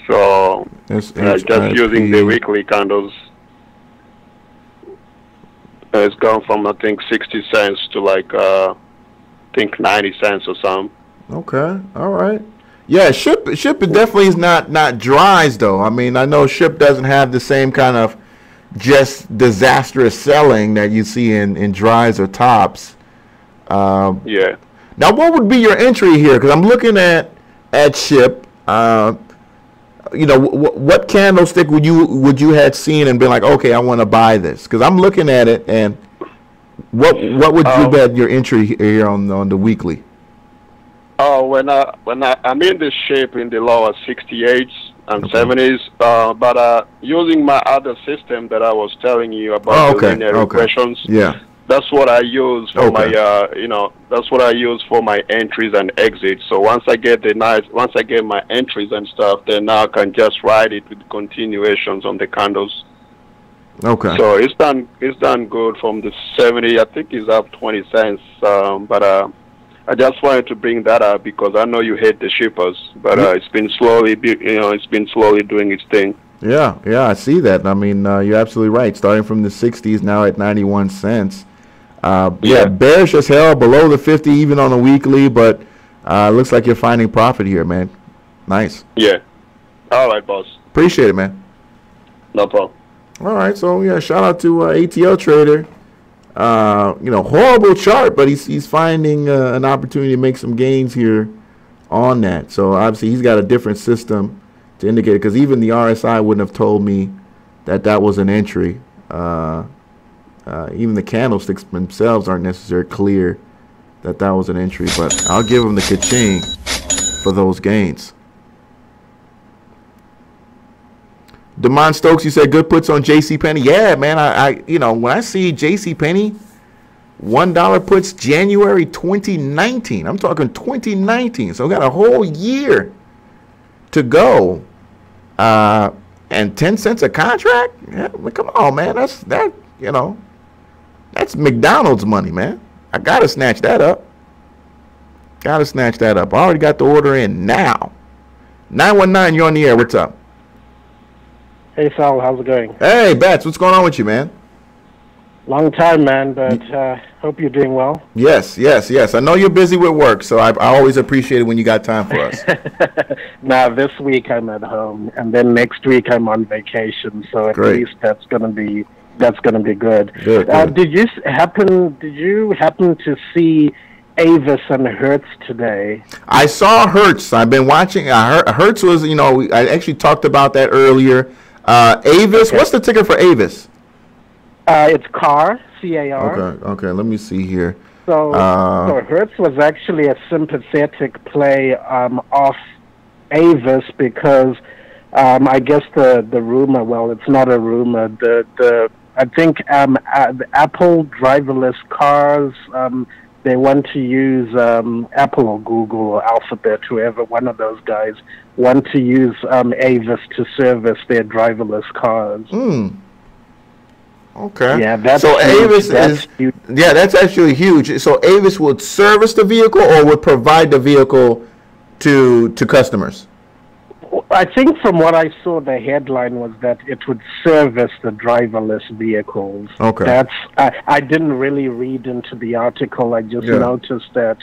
So, just using the weekly candles, it's gone from, I think, 60 cents to, I think 90 cents or something. Okay. All right. Yeah, Ship definitely is not dries, though. I mean, I know Ship doesn't have the same kind of just disastrous selling that you see in dries or tops. Yeah. Now, what would be your entry here? Because I'm looking at Ship. What candlestick would you had seen and been like, okay, I want to buy this? Because I'm looking at it, and what would you bet your entry here on the weekly? Oh, when I'm in this shape in the lower 68s and 70s, but using my other system that I was telling you about, the linear regressions, That's what I use for my, that's what I use for my entries and exits. So once I get my entries and stuff, then now I can just ride it with continuations on the candles. Okay. So it's done good from the 70. I think it's up 20 cents. But I just wanted to bring that up because I know you hate the shippers, but it's been slowly doing its thing. Yeah, I see that. I mean, you're absolutely right. Starting from the 60s, now at 91 cents. Bearish as hell, below the 50 even on a weekly, but looks like you're finding profit here, man. Nice. Yeah. All right, boss. Appreciate it, man. No problem. All right, so yeah, shout out to ATL Trader. Horrible chart, but he's finding an opportunity to make some gains here on that. So obviously he's got a different system to indicate it, because even the RSI wouldn't have told me that was an entry. Even the candlesticks themselves aren't necessarily clear that was an entry, but I'll give him the ka-ching for those gains. Demond Stokes, you said good puts on JCPenney. Yeah, man, I when I see JCPenney, $1 puts January 2019. I'm talking 2019. So we got a whole year to go. And 10 cents a contract? Yeah, come on, man. That's McDonald's money, man. I gotta snatch that up. I already got the order in now. 919, you're on the air. What's up? Hey, Sal, how's it going? Hey, Bats, what's going on with you, man? Long time, man, but hope you're doing well. Yes. I know you're busy with work, so I always appreciate it when you got time for us. Now, this week I'm at home, and then next week I'm on vacation, so at least that's gonna be good. Good. Did you happen to see Avis and Hertz today? I saw Hertz. I've been watching. Hertz was, I actually talked about that earlier. Avis, what's the ticker for Avis? It's CAR, C-A-R. Okay, let me see here. So Hertz was actually a sympathetic play off Avis because I guess the rumor, well, it's not a rumor, I think the Apple driverless cars, they want to use Apple or Google or Alphabet, whoever, one of those guys, want to use Avis to service their driverless cars. Okay. Yeah, that's so huge. Avis is huge. Yeah, that's actually huge. So Avis would service the vehicle or would provide the vehicle to customers? I think from what I saw, the headline was that it would service the driverless vehicles. Okay. I didn't really read into the article. I just noticed that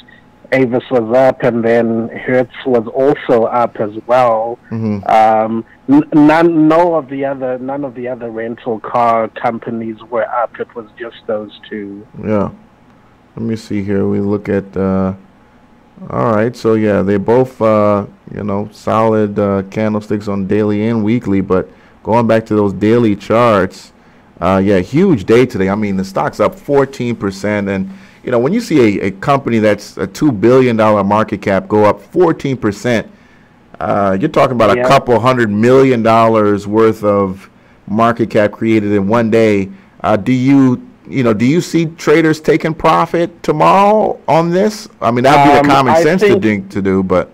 Avis was up, and then Hertz was also up as well. Mm-hmm. None of the other rental car companies were up. It was just those two. Yeah. Let me see here. We look at. All right. So yeah, they both solid candlesticks on daily and weekly. But going back to those daily charts, huge day today. I mean, the stock's up 14%, and when you see a company that's a $2 billion market cap go up 14%, you're talking about a couple $100 million worth of market cap created in one day. Do you see traders taking profit tomorrow on this? I mean, that'd be the common sense thing to do, but.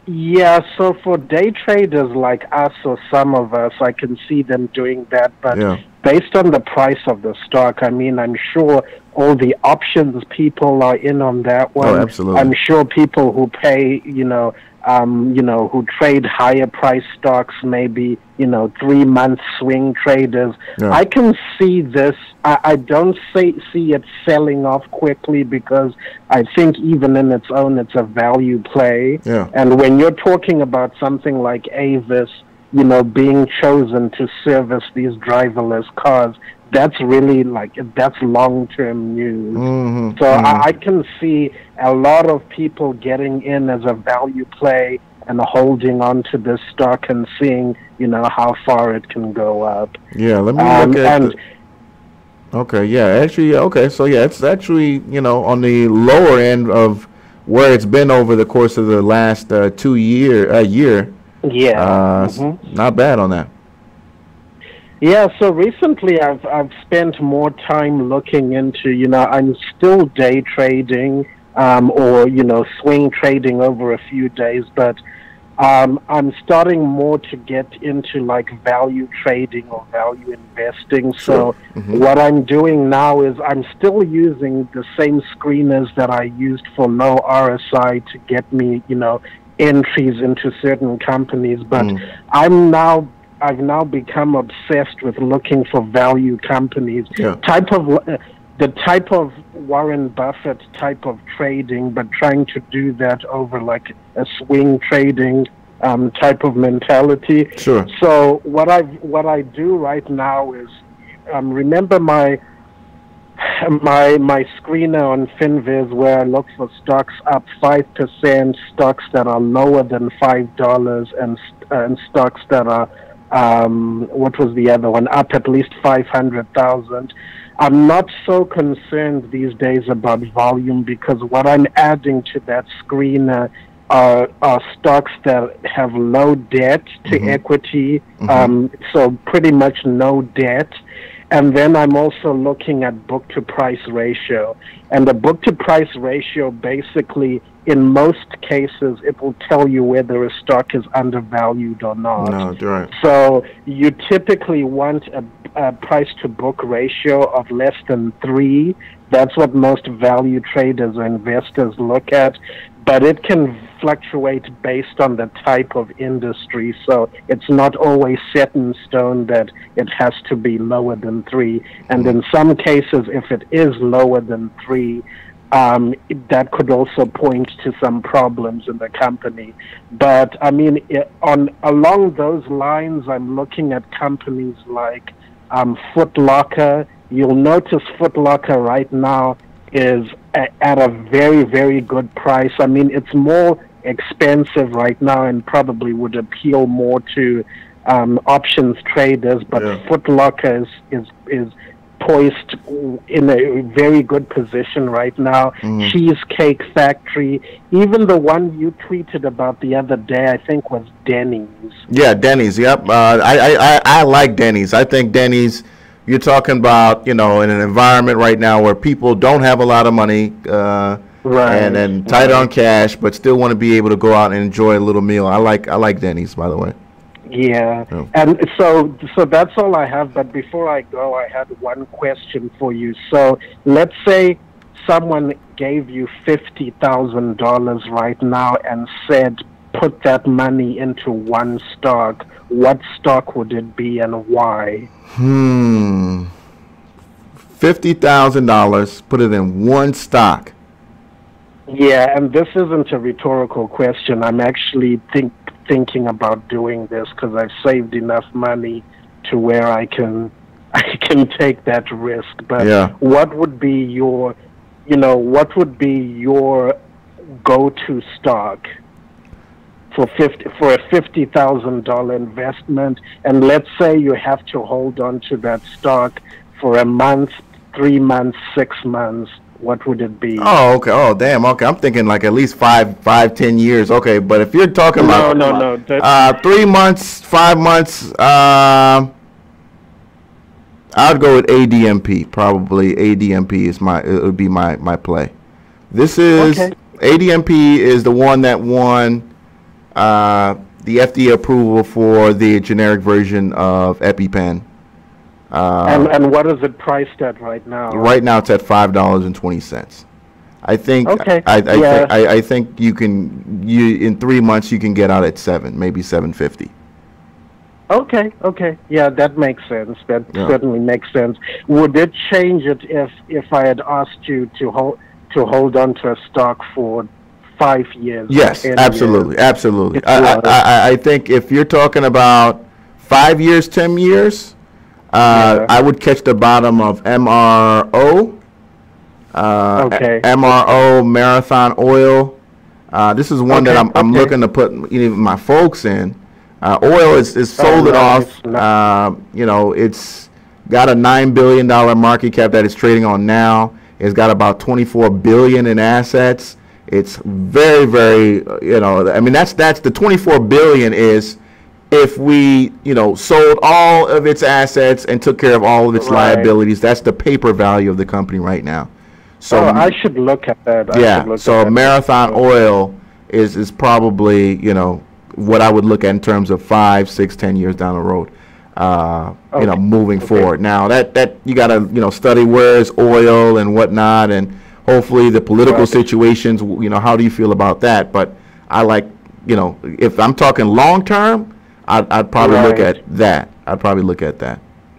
Yeah, so for day traders like us or some of us, I can see them doing that. But based on the price of the stock, I mean, I'm sure all the options people are in on that one. Oh, absolutely. I'm sure people who pay, who trade higher price stocks, maybe, 3-month swing traders. Yeah. I can see this. I don't see it selling off quickly because I think even in its own, it's a value play. Yeah. And when you're talking about something like Avis, being chosen to service these driverless cars, that's really that's long-term news. Mm-hmm. So I can see a lot of people getting in as a value play and holding on to this stock and seeing, how far it can go up. Yeah, let me look at okay, yeah, actually, okay, so yeah, it's actually, on the lower end of where it's been over the course of the last year. Yeah. Not bad on that. Yeah, so recently I've spent more time looking into, I'm still day trading or, swing trading over a few days, but I'm starting more to get into like value trading or value investing. So what I'm doing now is I'm still using the same screeners that I used for low RSI to get me, entries into certain companies, but I've now become obsessed with looking for value companies, the type of Warren Buffett type of trading, but trying to do that over like a swing trading type of mentality. Sure. So what I do right now is remember my screener on FinViz where I look for stocks up 5%, stocks that are lower than $5, and stocks that are what was the other one? Up at least 500,000. I'm not so concerned these days about volume because what I'm adding to that screener are stocks that have low debt to equity, so pretty much no debt. And then I'm also looking at book-to-price ratio. And the book-to-price ratio, basically, in most cases, it will tell you whether a stock is undervalued or not. No, right. So you typically want a price-to-book ratio of less than 3. That's what most value traders or investors look at. But it can fluctuate based on the type of industry, so it's not always set in stone that it has to be lower than 3. And in some cases, if it is lower than 3, that could also point to some problems in the company. But I mean, along those lines, I'm looking at companies like Foot Locker. You'll notice Foot Locker right now is at a very, very good price. I mean, it's more expensive right now and probably would appeal more to options traders, but Foot Locker is poised in a very good position right now. Cheesecake Factory, even the one you tweeted about the other day, I think was Denny's. Yeah, Denny's. Yep. I like Denny's. I think Denny's. You're talking about, in an environment right now where people don't have a lot of money and tight on cash, but still want to be able to go out and enjoy a little meal. I like Denny's, by the way. Yeah, and so that's all I have. But before I go, I had one question for you. So let's say someone gave you $50,000 right now and said, put that money into one stock. What stock would it be and why? $50,000, put it in one stock. Yeah, and this isn't a rhetorical question. I'm actually thinking about doing this because I've saved enough money to where I can take that risk. But what would be your, go-to stock for a $50,000 investment? And let's say you have to hold on to that stock for a month, 3 months, 6 months. What would it be? Oh, okay. Oh, damn. Okay, I'm thinking like at least 10 years. Okay, but if you're talking about 3 months, 5 months, I would go with ADMP. Probably ADMP would be my play. This is ADMP is the one that won the FDA approval for the generic version of EpiPen. And what is it priced at right now? Right now it's at $5.20. I think I think you in 3 months you can get out at $7, maybe $7.50. Okay. Yeah, that makes sense. That certainly makes sense. Would it change it if I had asked you to hold on to a stock for 5 years? Yes, absolutely, absolutely. I think if you're talking about 5 years, 10 years, I would catch the bottom of MRO. MRO, Marathon Oil. This is one that I'm looking to put my folks in. Oil is sold it off. It's got a $9 billion market cap that it's trading on now. It's got about $24 billion in assets. It's very, very, I mean, that's the $24 billion is if we, sold all of its assets and took care of all of its liabilities. That's the paper value of the company right now. So I should look at that. So Marathon Oil is probably, what I would look at in terms of 5, 6, 10 years down the road. Moving forward. Now that you got to, study where is oil and whatnot, and hopefully the political situations, how do you feel about that? But I like, if I'm talking long term, I'd probably look at that.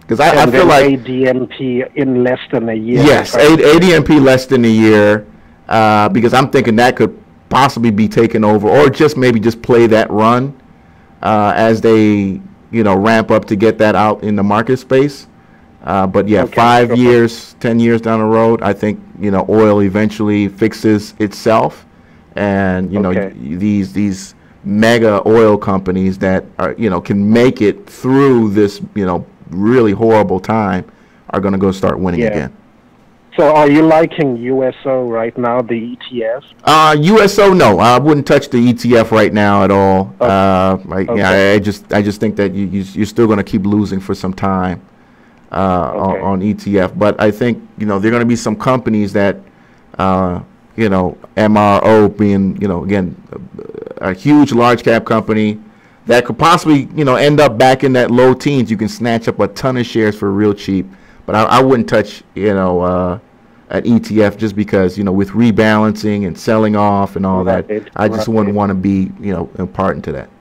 Because I feel like ADMP in less than a year. Yes, ADMP less than a year, because I'm thinking that could possibly be taken over, or just play that run as they ramp up to get that out in the market space. But 5 years, 10 years down the road, I think oil eventually fixes itself, and these mega oil companies that are can make it through this really horrible time are going to go start winning again. So are you liking USO right now, the ETF? USO, no, I wouldn't touch the ETF right now at all. I just think that you're still going to keep losing for some time on ETF. But I think there are going to be some companies that MRO being again a huge large cap company that could possibly end up back in that low teens. You can snatch up a ton of shares for real cheap. But I wouldn't touch an ETF just because with rebalancing and selling off and all that. I just wouldn't want to be important to that.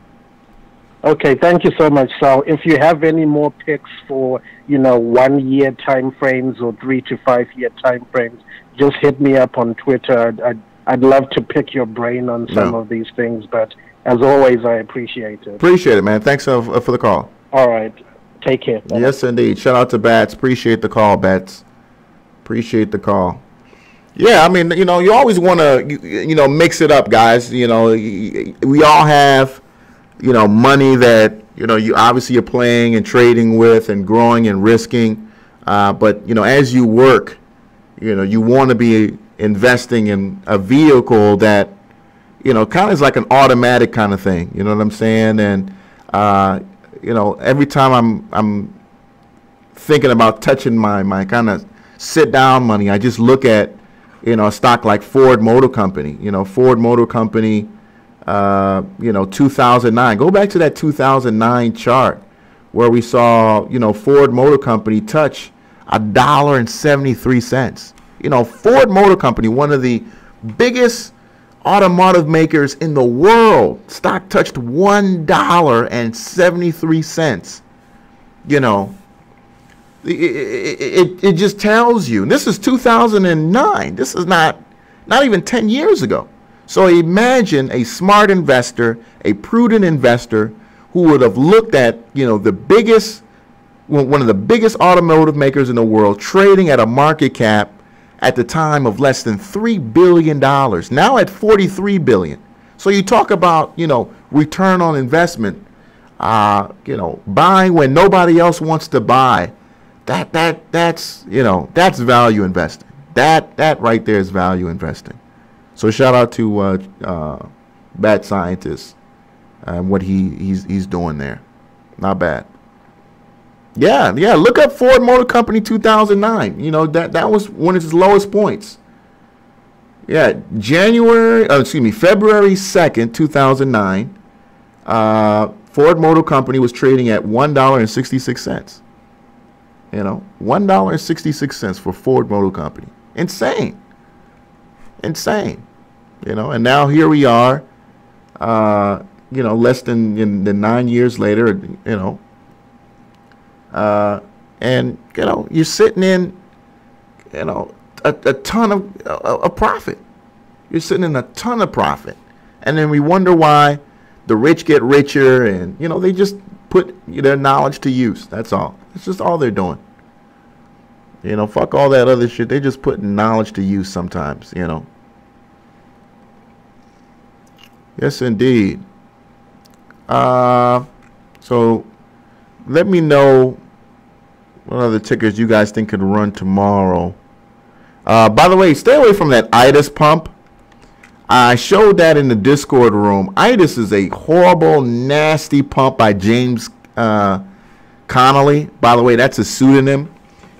Okay, thank you so much, Sal. If you have any more picks for 1 year time frames or 3 to 5 year time frames, just hit me up on Twitter. I'd love to pick your brain on some of these things, but as always, I appreciate it. Appreciate it, man. Thanks for the call. All right. Take care. Bye. Yes, indeed. Shout out to Bats. Appreciate the call, Bats. Appreciate the call. Yeah, I mean, you always want to, mix it up, guys. We all have, money that, you obviously are playing and trading with and growing and risking. But, as you work, you want to be investing in a vehicle that, kind of is like an automatic kind of thing. You know what I'm saying? And, every time I'm thinking about touching my kind of sit down money, I just look at, a stock like Ford Motor Company. Ford Motor Company, 2009. Go back to that 2009 chart where we saw, Ford Motor Company touch $1.73. Ford Motor Company, one of the biggest automotive makers in the world, stock touched $1.73. It just tells you. And this is 2009. This is not even 10 years ago. So imagine a smart investor, a prudent investor, who would have looked at the biggest, one of the biggest automotive makers in the world, trading at a market cap at the time of less than $3 billion, now at $43 billion. So you talk about, return on investment, buying when nobody else wants to buy. That's value investing. That right there is value investing. So shout out to Bat Scientist and what he's doing there. Not bad. Yeah. Look up Ford Motor Company 2009. That was one of its lowest points. Yeah, February 2nd, 2009. Ford Motor Company was trading at $1.66. $1.66 for Ford Motor Company. Insane. And now here we are. Less than 9 years later. And you're sitting in, a ton of profit. You're sitting in a ton of profit, and then we wonder why the rich get richer, and they just put their knowledge to use. That's all. It's just all they're doing. Fuck all that other shit. They just put knowledge to use sometimes. Yes, indeed. So let me know what other tickers you guys think could run tomorrow. By the way, stay away from that ITUS pump. I showed that in the Discord room. ITUS is a horrible, nasty pump by James Connolly. By the way, that's a pseudonym.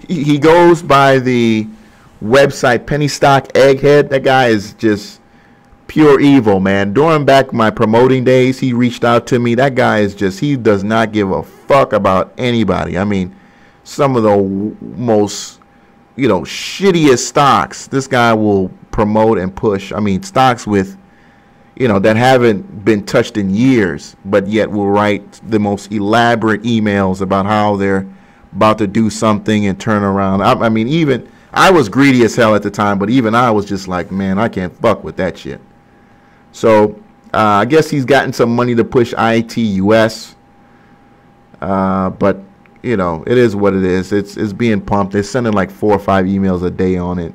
He goes by the website Penny Stock Egghead. That guy is just pure evil, man. During back my promoting days, he reached out to me. That guy is just, he does not give a fuck about anybody. I mean, some of the most, you know, shittiest stocks this guy will promote and push. I mean, stocks with, you know, that haven't been touched in years, but yet will write the most elaborate emails about how they're about to do something and turn around. I mean, even I was greedy as hell at the time, but even I was just like, man, I can't fuck with that shit. So I guess he's gotten some money to push ITUS, but you know, it is what it is. It's being pumped. They're sending like 4 or 5 emails a day on it.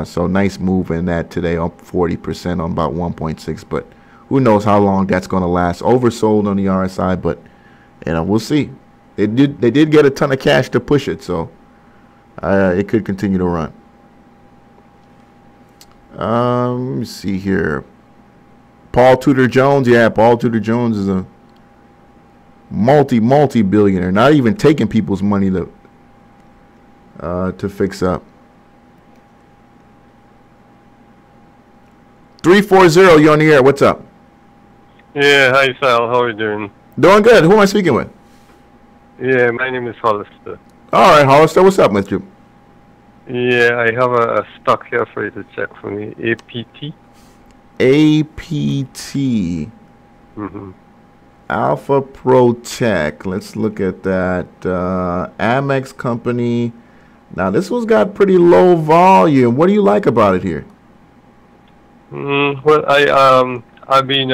So nice move in that today, up 40% on about 1.6. But who knows how long that's going to last? Oversold on the RSI, but you know, we'll see. They did get a ton of cash to push it, so it could continue to run. Let me see here. Paul Tudor Jones, yeah, Paul Tudor Jones is a multi-billionaire, not even taking people's money to fix up. 340, you on the air? What's up? Yeah, hi Sal, how are you doing? Doing good. Who am I speaking with? Yeah, my name is Hollister. All right, Hollister, what's up with you? Yeah, I have a stock here for you to check for me. APT. APT. Mm-hmm. Alpha Pro Tech. Let's look at that. Amex Company. Now, this one's got pretty low volume. What do you like about it here? Well, I've been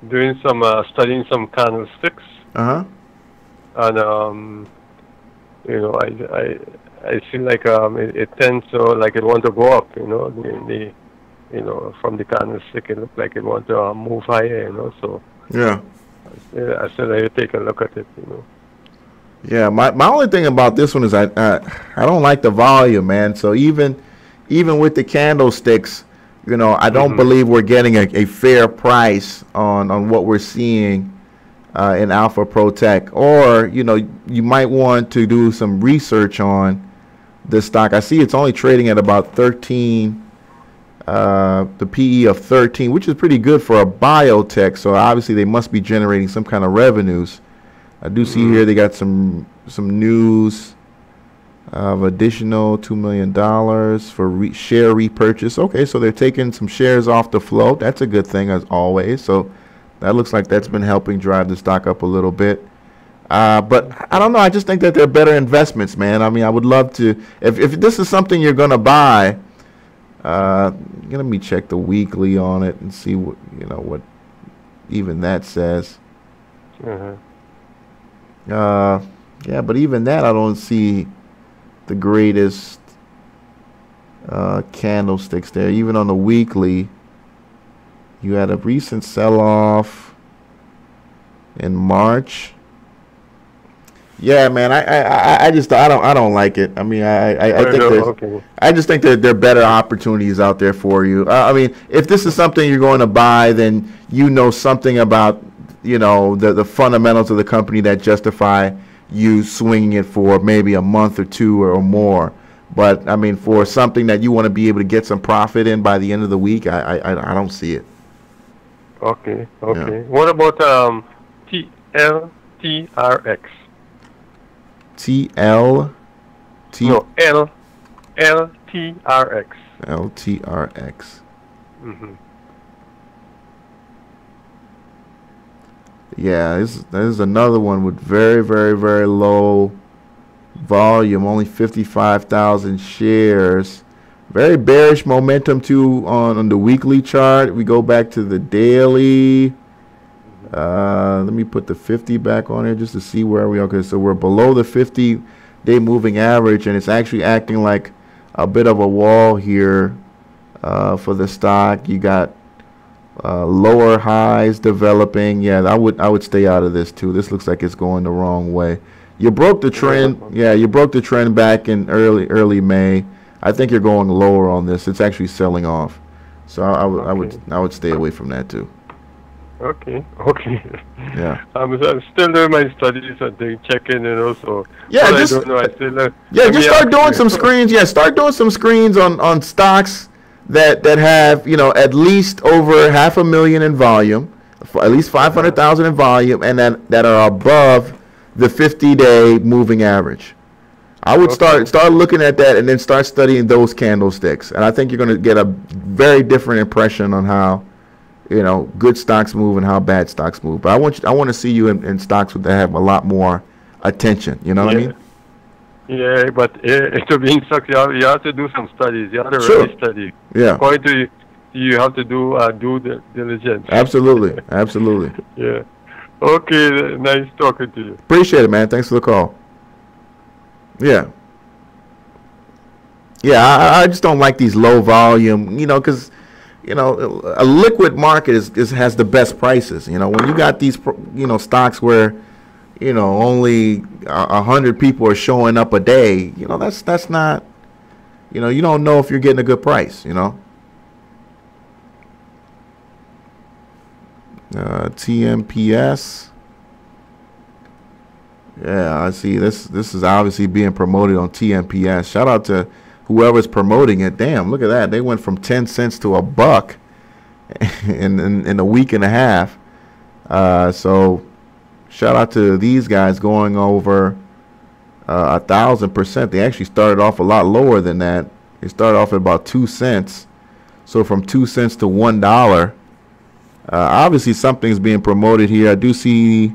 doing some studying some candlesticks. And you know, I feel like it tends to like it want to go up. You know, the you know, from the candlestick it looked like it want to move higher. You know, so yeah, I said I take a look at it. You know. Yeah, my only thing about this one is I don't like the volume, man. So even with the candlesticks, you know, I don't believe we're getting a fair price on what we're seeing in Alpha Pro Tech. Or, you know, you might want to do some research on this stock. I see it's only trading at about 13, the PE of 13, which is pretty good for a biotech. So obviously they must be generating some kind of revenues. I do see here they got some news of additional $2 million for share repurchase. Okay, so they're taking some shares off the float. That's a good thing as always. So that looks like that's been helping drive the stock up a little bit. But I don't know. I just think that they're better investments, man. I mean, I would love to. If this is something you're going to buy, let me check the weekly on it and see what, you know, what even that says. Yeah, but even that I don't see the greatest candlesticks there. Even on the weekly, you had a recent sell-off in March. Yeah, man, I just don't like it. I mean, I just think that there are better opportunities out there for you. I mean, if this is something you're going to buy, then you know something about, you know, the fundamentals of the company that justify you swinging it for maybe a month or two or more. But I mean, for something that you want to be able to get some profit in by the end of the week, I don't see it. Okay. Yeah. What about LTRX? LTRX. LTRX. Yeah, this is another one with very, very, very low volume, only 55,000 shares. Very bearish momentum too on the weekly chart. We go back to the daily. Let me put the 50 back on here just to see where we are. Okay, so we're below the 50-day moving average, and it's actually acting like a bit of a wall here for the stock. You got lower highs developing. Yeah, I would stay out of this too. This looks like it's going the wrong way. You broke the trend. Yeah, you broke the trend back in early May. I think you're going lower on this. It's actually selling off. So I would stay away from that too. Okay. Yeah. I'm still doing my studies and checking, and also. Yeah, just I don't know. I still, just start doing some screens. Yeah, start doing some screens on stocks that have, you know, at least over 500,000 in volume, at least 500,000 in volume, and that are above the 50-day moving average. I would start looking at that and then start studying those candlesticks, and I think you're going to get a very different impression on how, you know, good stocks move and how bad stocks move. But I want to see you in stocks that have a lot more attention. You know what I mean? Yeah, but to be in stocks, you have to do some studies. You have to really study. Yeah. According to you have to do due diligence. Absolutely. Yeah. Okay, nice talking to you. Appreciate it, man. Thanks for the call. Yeah. Yeah, I just don't like these low volume, you know, because, you know, a liquid market has the best prices. You know, when you got these, you know, stocks where, you know, only 100 people are showing up a day, you know, that's not, you know, you don't know if you're getting a good price, you know. TMPS. Yeah, I see. This is obviously being promoted on TMPS. Shout out to whoever's promoting it. Damn, look at that. They went from 10 cents to $1 in a week and a half. So shout out to these guys going over 1,000%. They actually started off a lot lower than that. They started off at about 2 cents. So from 2 cents to $1. Obviously something's being promoted here. I do see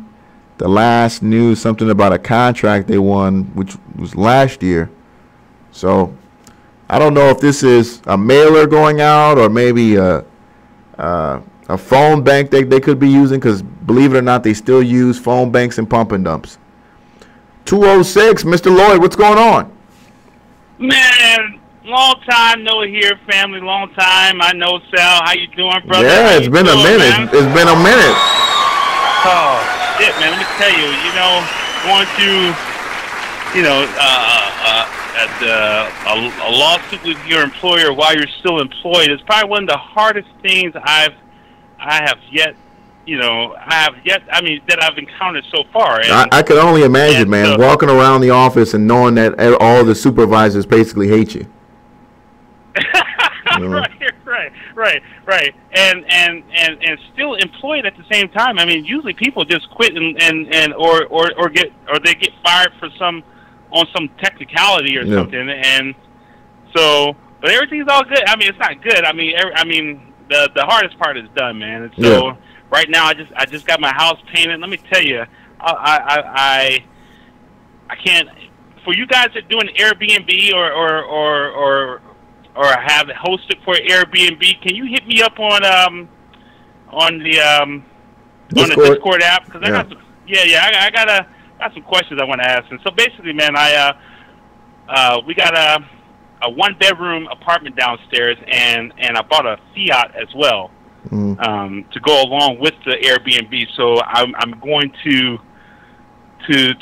the last news, something about a contract they won, which was last year. So I don't know if this is a mailer going out or maybe a phone bank they could be using, because believe it or not, they still use phone banks and pump and dumps. 206, Mr. Lloyd, what's going on? Man, long time no hear, family. Long time. I know, Sal. How you doing, brother? Yeah, it's been a minute. Man? It's been a minute. Oh, shit, man. Let me tell you, you know, going through, you know, a lawsuit with your employer while you're still employed is probably one of the hardest things I have yet, that I've encountered so far. And, I could only imagine, man, walking around the office and knowing that all the supervisors basically hate you. Right. And still employed at the same time. I mean, usually people just quit or they get fired for some technicality or something. And so, but everything's all good. I mean, it's not good. I mean, the hardest part is done, man. And so right now, I just got my house painted. Let me tell you, I can't. For you guys that doing Airbnb or have it hosted for Airbnb, can you hit me up on the Discord app? Because I got some, I got some questions I want to ask. And so basically, man, we got a 1-bedroom apartment downstairs, and I bought a Fiat as well to go along with the Airbnb. So I'm going to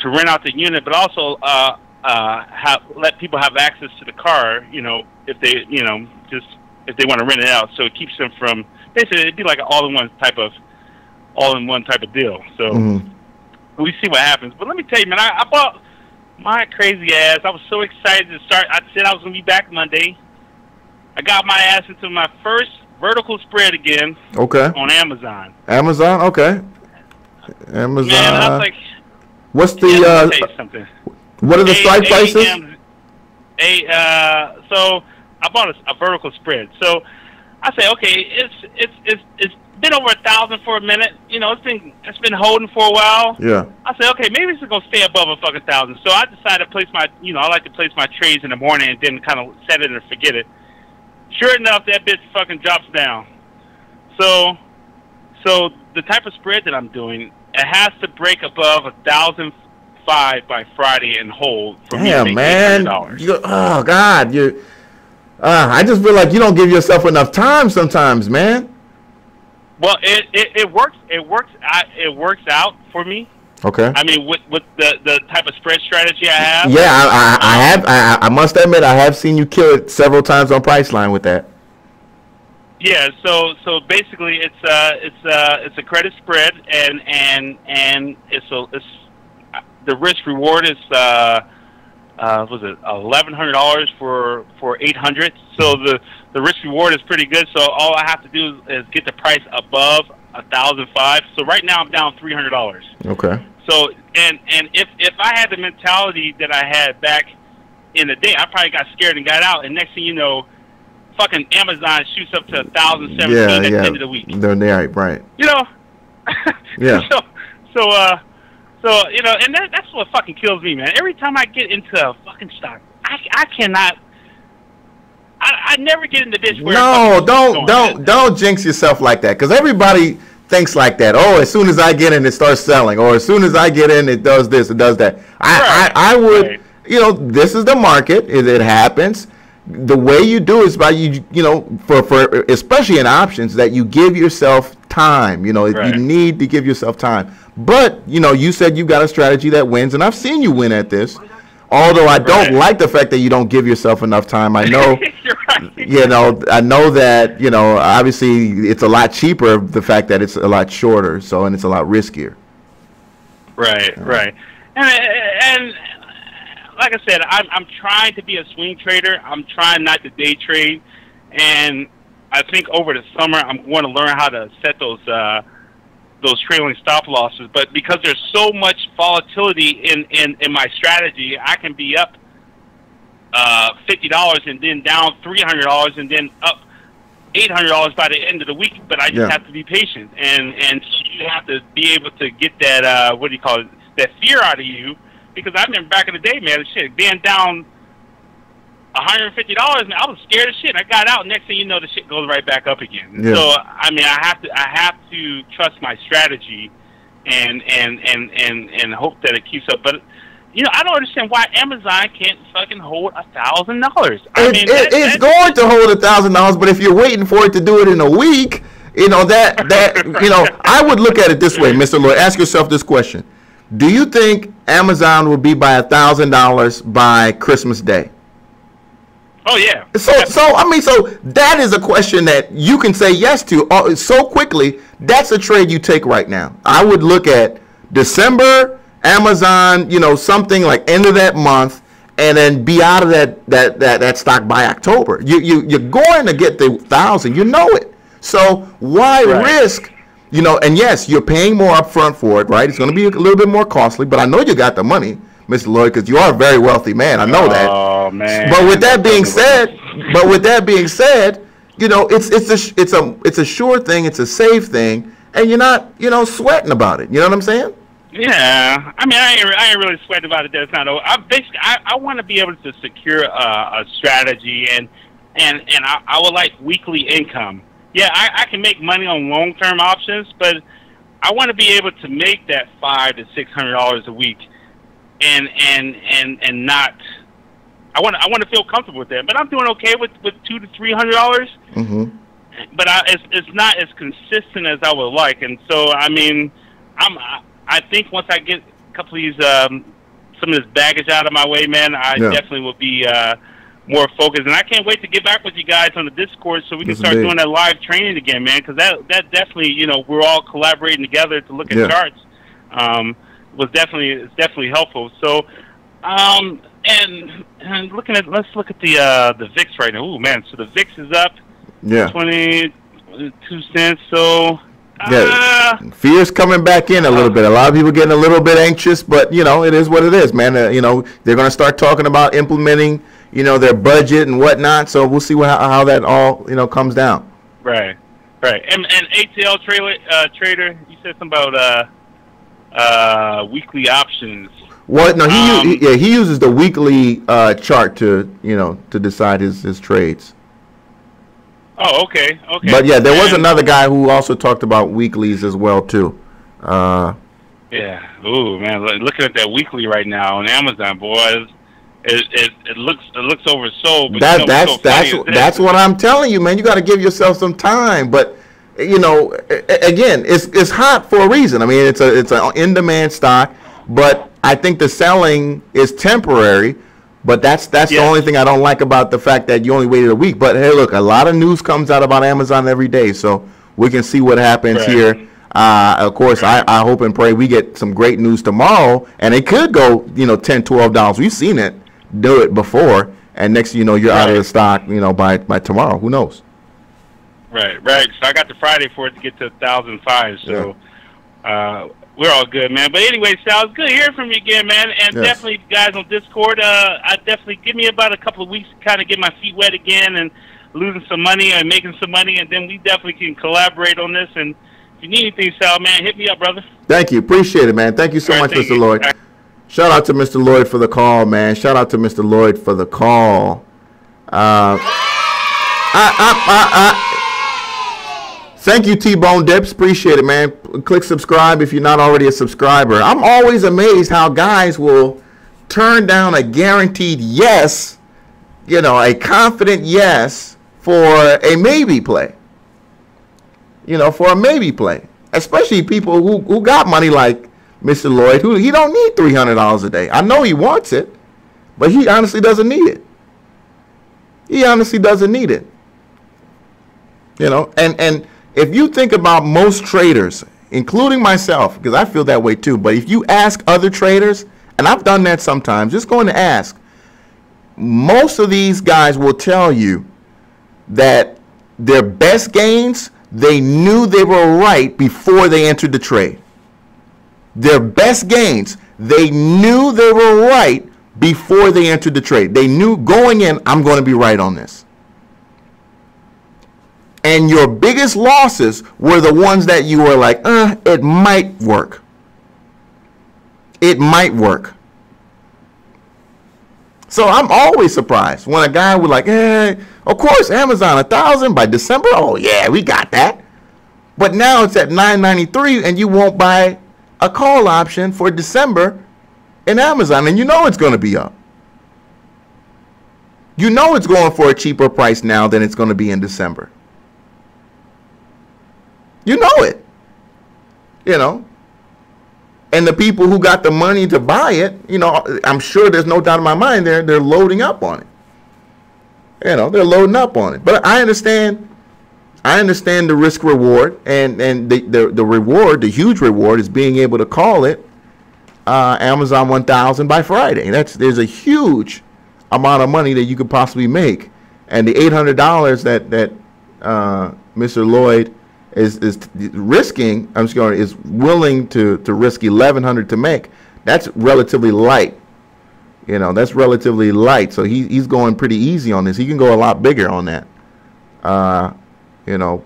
rent out the unit, but also let people have access to the car, you know, if they, you know, just if they want to rent it out. So it keeps them from, basically it'd be like an all-in-one type of deal. So we see what happens. But let me tell you, man, I bought my crazy ass. I was so excited to start. I said I was going to be back Monday. I got my ass into my first vertical spread again. Okay. On Amazon. Amazon, okay. Amazon. Man, I was like, what's the let me tell you something. What are the strike prices? So I bought a vertical spread. So I say, okay, it's been over 1,000 for a minute. You know, it's been holding for a while. Yeah. I said, okay, maybe it's gonna stay above a fucking 1,000. So I decided to place my, you know, I like to place my trades in the morning and then kind of set it and forget it. Sure enough, that bitch fucking drops down. So the type of spread that I'm doing, it has to break above 1,005 by Friday and hold for me to make man. Oh God, I just feel like you don't give yourself enough time sometimes, man. Well, it works. It works out for me. Okay. I mean, with the type of spread strategy I have. Yeah, I must admit I have seen you kill it several times on Priceline with that. Yeah, so basically it's a credit spread, and it's the risk reward is was it $1,100 for 800. So the risk reward is pretty good. So all I have to do is get the price above 1,005. So right now I'm down $300. Okay. So and if I had the mentality that I had back in the day, I probably got scared and got out. And next thing you know, fucking Amazon shoots up to 1,017 at the end of the week. They're right. You know. Yeah. So you know, and that's what fucking kills me, man. Every time I get into a fucking stock, I cannot. I never get in the ditch where. No, don't jinx yourself like that, because everybody thinks like that. Oh, as soon as I get in, it starts selling, or as soon as I get in, it does this, it does that. I would, you know, this is the market. It happens. The way you do is by you know, for especially in options, that you give yourself time. You know, you need to give yourself time. But you know, you said you got a strategy that wins, and I've seen you win at this. Although I don't like the fact that you don't give yourself enough time. I know, you know, I know that, you know, obviously it's a lot cheaper, the fact that it's a lot shorter, so, and it's a lot riskier. Right. And like I said, I'm trying to be a swing trader. I'm trying not to day trade, and I think over the summer I'm going to learn how to set those trailing stop losses. But because there's so much volatility in my strategy, I can be up $50 and then down $300 and then up $800 by the end of the week. But I just have to be patient, and you have to be able to get that what do you call it, that fear out of you. Because I remember back in the day, man, shit, being down $150, man, I was scared as shit. I got out, next thing you know, the shit goes right back up again. Yeah. So I mean, I have to trust my strategy, and hope that it keeps up. But you know, I don't understand why Amazon can't fucking hold $1,000. It's going to hold $1,000, but if you're waiting for it to do it in a week, you know that you know, I would look at it this way, Mr. Lloyd. Ask yourself this question: do you think Amazon will be by $1,000 by Christmas Day? Oh yeah. So I mean, so that is a question that you can say yes to so quickly. That's a trade you take right now. I would look at December, Amazon, you know, something like end of that month, and then be out of that stock by October. You're going to get the 1,000. You know it. So why risk? You know, and yes, you're paying more upfront for it, right? It's going to be a little bit more costly, but I know you got the money, Mr. Lloyd, because you are a very wealthy man. I know that. Oh man! But with that being said, you know, it's a sure thing. It's a safe thing, and you're not, you know, sweating about it. You know what I'm saying? Yeah, I mean, I ain't really sweating about it. That's not. I want to be able to secure a strategy, and I would like weekly income. Yeah, I can make money on long-term options, but I want to be able to make that $500 to $600 a week, and not. I want to feel comfortable with that, but I'm doing okay with $200 to $300. Mm-hmm. But it's not as consistent as I would like, and so I mean, I think once I get a couple of these some of this baggage out of my way, man, I definitely will be more focused, and I can't wait to get back with you guys on the Discord so we can start doing that live training again, man. Because that definitely, you know, we're all collaborating together to look at charts. It's definitely helpful. So, and let's look at the VIX right now. Ooh, man, so the VIX is up 22 cents. So. Fear's coming back in a little bit. A lot of people getting a little bit anxious, but you know, it is what it is, man. You know, they're going to start talking about implementing, you know, their budget and whatnot. So we'll see how that all, you know, comes down. Right. And ATL trader, you said something about weekly options. What? No, he uses the weekly chart to, you know, to decide his trades. Oh, okay. But yeah, there was another guy who also talked about weeklies as well too. Yeah. Ooh, man, looking at that weekly right now on Amazon, boys, it looks oversold. But that's what I'm telling you, man. You got to give yourself some time. But you know, again, it's hot for a reason. I mean, it's an in-demand stock, but I think the selling is temporary. But that's the only thing I don't like about the fact that you only waited a week. But hey, look, a lot of news comes out about Amazon every day, so we can see what happens here. Of course, I hope and pray we get some great news tomorrow, and it could go, you know, $10, $12. We've seen it do it before, and next thing you know, you're out of the stock, you know, by tomorrow. Who knows? Right. So I got the Friday for it to get to 1,005. So we're all good, man. But anyway, Sal, it's good hearing from you again, man. And definitely, guys on Discord, I definitely give me about a couple of weeks to kind of get my feet wet again and losing some money and making some money, and then we definitely can collaborate on this. And if you need anything, Sal, man, hit me up, brother. Thank you. Appreciate it, man. Thank you so much, Mr. Lloyd. Shout out to Mr. Lloyd for the call, man. Shout out to Mr. Lloyd for the call. Thank you, T-Bone Dips. Appreciate it, man. Click subscribe if you're not already a subscriber. I'm always amazed how guys will turn down a guaranteed yes, you know, a confident yes for a maybe play. You know, for a maybe play. Especially people who got money like Mr. Lloyd, who he don't need $300 a day. I know he wants it, but he honestly doesn't need it. He honestly doesn't need it. You know, and if you think about most traders, including myself, because I feel that way too, but if you ask other traders, and I've done that sometimes, just going to ask, most of these guys will tell you that their best gains, they knew they were right before they entered the trade. Their best gains, they knew they were right before they entered the trade. They knew going in, I'm going to be right on this. And your biggest losses were the ones that you were like, it might work. It might work. So I'm always surprised when a guy would like, of course, Amazon 1,000 by December. Oh yeah, we got that. But now it's at $9.93 and you won't buy a call option for December in Amazon, and you know it's going to be up. You know it's going for a cheaper price now than it's going to be in December. You know it. You know. And the people who got the money to buy it, you know, I'm sure there's no doubt in my mind they're loading up on it. You know, they're loading up on it. But I understand the risk reward, and the reward, the huge reward, is being able to call it Amazon 1,000 by Friday. There's a huge amount of money that you could possibly make, and the $800 that Mr. Lloyd is risking, is willing to risk $1,100 to make. That's relatively light. You know, that's relatively light. So he's going pretty easy on this. He can go a lot bigger on that. You know,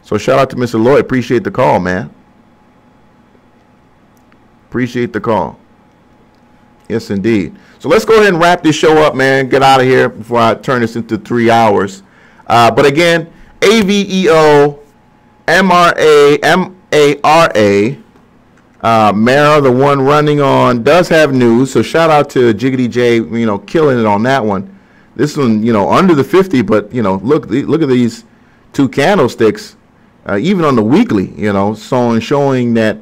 so shout out to Mr. Lloyd. Appreciate the call, man. Appreciate the call. Yes, indeed. So let's go ahead and wrap this show up, man. Get out of here before I turn this into 3 hours. But again, AVEO, MRA, Mara, the one running on, does have news. So shout out to Jiggity J, you know, killing it on that one. This one, you know, under the 50, but, you know, look at these two candlesticks, even on the weekly, you know, showing that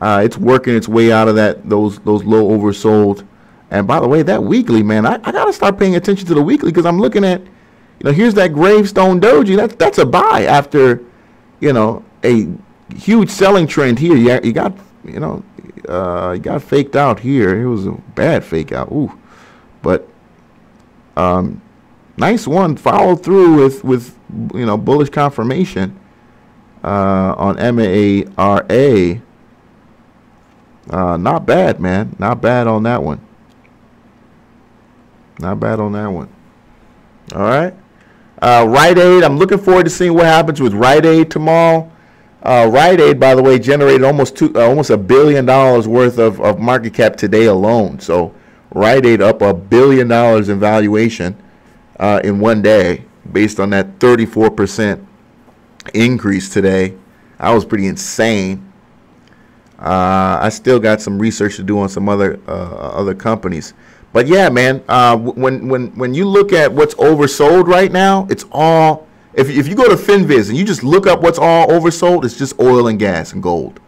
it's working its way out of those low oversold. And by the way, that weekly, man, I got to start paying attention to the weekly, because I'm looking at, you know, here's that gravestone doji. That's a buy after, you know, a huge selling trend here. You got, you know, you got faked out here. It was a bad fake out. Ooh, but nice one. Followed through with you know, bullish confirmation on MARA. Not bad, man. Not bad on that one. Not bad on that one. All right. Rite Aid, I'm looking forward to seeing what happens with Rite Aid tomorrow. Rite Aid, by the way, generated almost $1 billion worth of market cap today alone. So Rite Aid up $1 billion in valuation in one day, based on that 34% increase today. That was pretty insane. I still got some research to do on some other companies. But yeah, man, when you look at what's oversold right now, it's all if you go to FinViz and you just look up what's all oversold, it's just oil and gas and gold.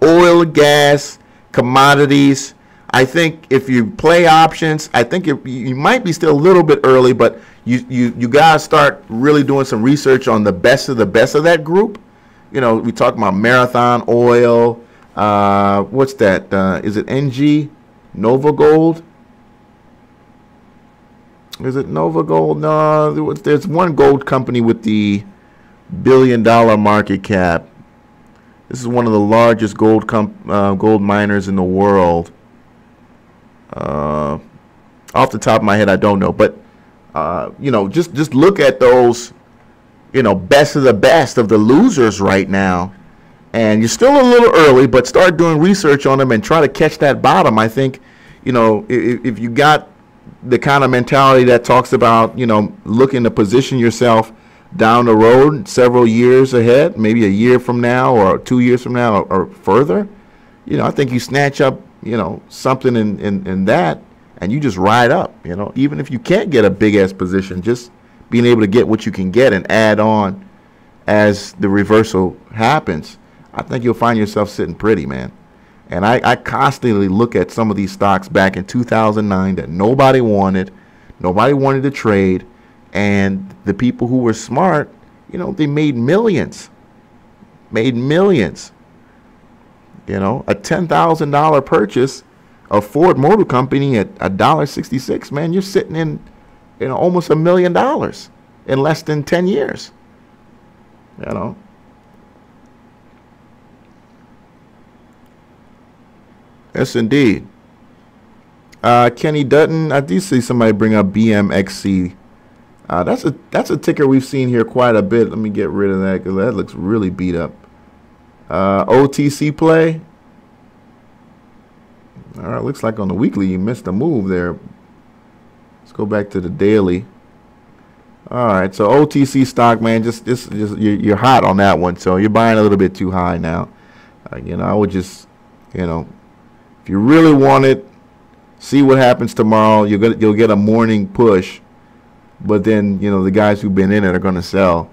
Oil, gas, commodities. I think if you play options, I think you might be still a little bit early, but you gotta start really doing some research on the best of that group. You know, we talk about Marathon Oil. What's that? Is it NG? Nova Gold? Is it Nova Gold? No, there's one gold company with the $1 billion market cap. This is one of the largest gold miners in the world. Off the top of my head, I don't know, but you know, just look at those, you know, best of the best of the losers right now, and you're still a little early, but start doing research on them and try to catch that bottom. I think, you know, if you got the kind of mentality that talks about, you know, looking to position yourself down the road several years ahead, maybe a year from now or 2 years from now or further, you know, I think you snatch up, you know, something in that, and you just ride up, you know, even if you can't get a big ass position, just being able to get what you can get and add on as the reversal happens. I think you'll find yourself sitting pretty, man. And I constantly look at some of these stocks back in 2009 that nobody wanted to trade, and the people who were smart, you know, they made millions. You know, a $10,000 purchase of Ford Motor Company at $1.66, man, you're sitting in almost $1 million in less than 10 years. You know. Yes, indeed. Kenny Dutton, I do see somebody bring up BMXC. That's a ticker we've seen here quite a bit. Let me get rid of that because that looks really beat up. OTC play. All right, looks like on the weekly you missed a move there. Let's go back to the daily. All right, so OTC stock, man, just you're hot on that one, so you're buying a little bit too high now. You know, I would just, you know, if you really want it, see what happens tomorrow. You'll get a morning push, but then, you know, the guys who've been in it are going to sell.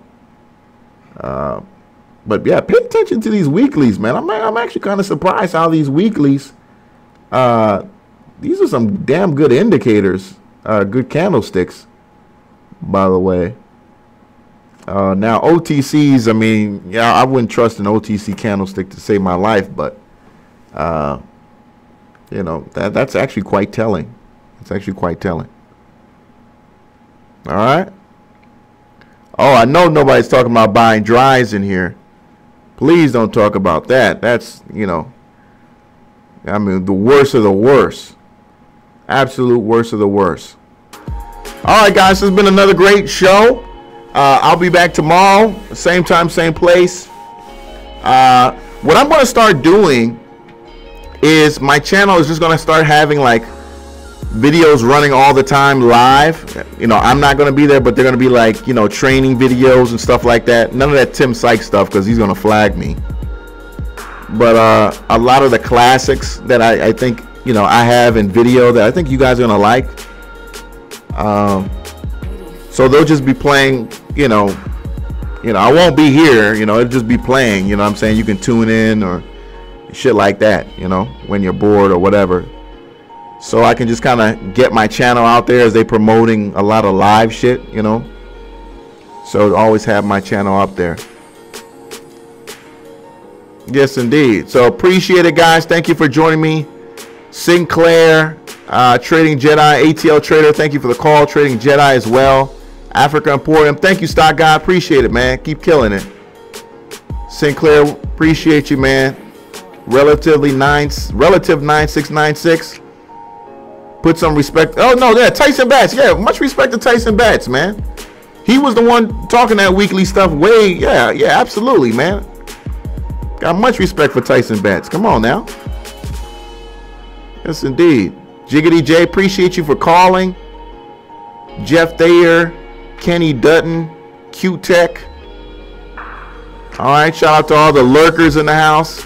But yeah, pay attention to these weeklies, man. I'm actually kind of surprised how these weeklies. These are some damn good indicators, good candlesticks, by the way. Now OTCs, I mean, yeah, I wouldn't trust an OTC candlestick to save my life, but you know, that's actually quite telling. It's actually quite telling. All right. Oh, I know nobody's talking about buying dries in here. Please don't talk about that. That's, you know, I mean, the worst of the worst. Absolute worst of the worst. All right, guys, this has been another great show. I'll be back tomorrow, same time, same place. What I'm going to start doing is my channel is just going to start having like videos running all the time live. You know, I'm not going to be there, but they're going to be like, you know, training videos and stuff like that. None of that Tim Sykes stuff because he's going to flag me. But a lot of the classics that I think, you know, I have in video that I think you guys are going to like. So they'll just be playing, you know, I won't be here, you know, it'll just be playing, you know what I'm saying? You can tune in or shit like that, you know, when you're bored or whatever. So I can just kind of get my channel out there as they promoting a lot of live shit, you know. So always have my channel up there. Yes, indeed. So appreciate it, guys. Thank you for joining me. Sinclair, Trading Jedi, ATL Trader, thank you for the call. Trading Jedi as well. Africa Emporium, thank you, Stock Guy. Appreciate it, man. Keep killing it. Sinclair, appreciate you, man. Relative 9696. Put some respect. Oh no, yeah, Tyson Batts. Yeah, much respect to Tyson Batts, man. He was the one talking that weekly stuff way. Yeah, absolutely, man. Got much respect for Tyson Batts. Come on now. Yes, indeed. Jiggity J, appreciate you for calling. Jeff Thayer, Kenny Dutton, Q-Tech. All right, shout out to all the lurkers in the house.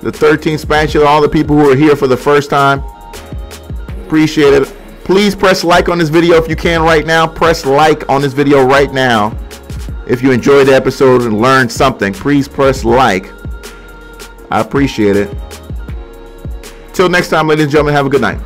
The 13th Spatula, all the people who are here for the first time. Appreciate it. Please press like on this video if you can right now. Press like on this video right now. If you enjoyed the episode and learned something, please press like. I appreciate it. Till next time, ladies and gentlemen, have a good night.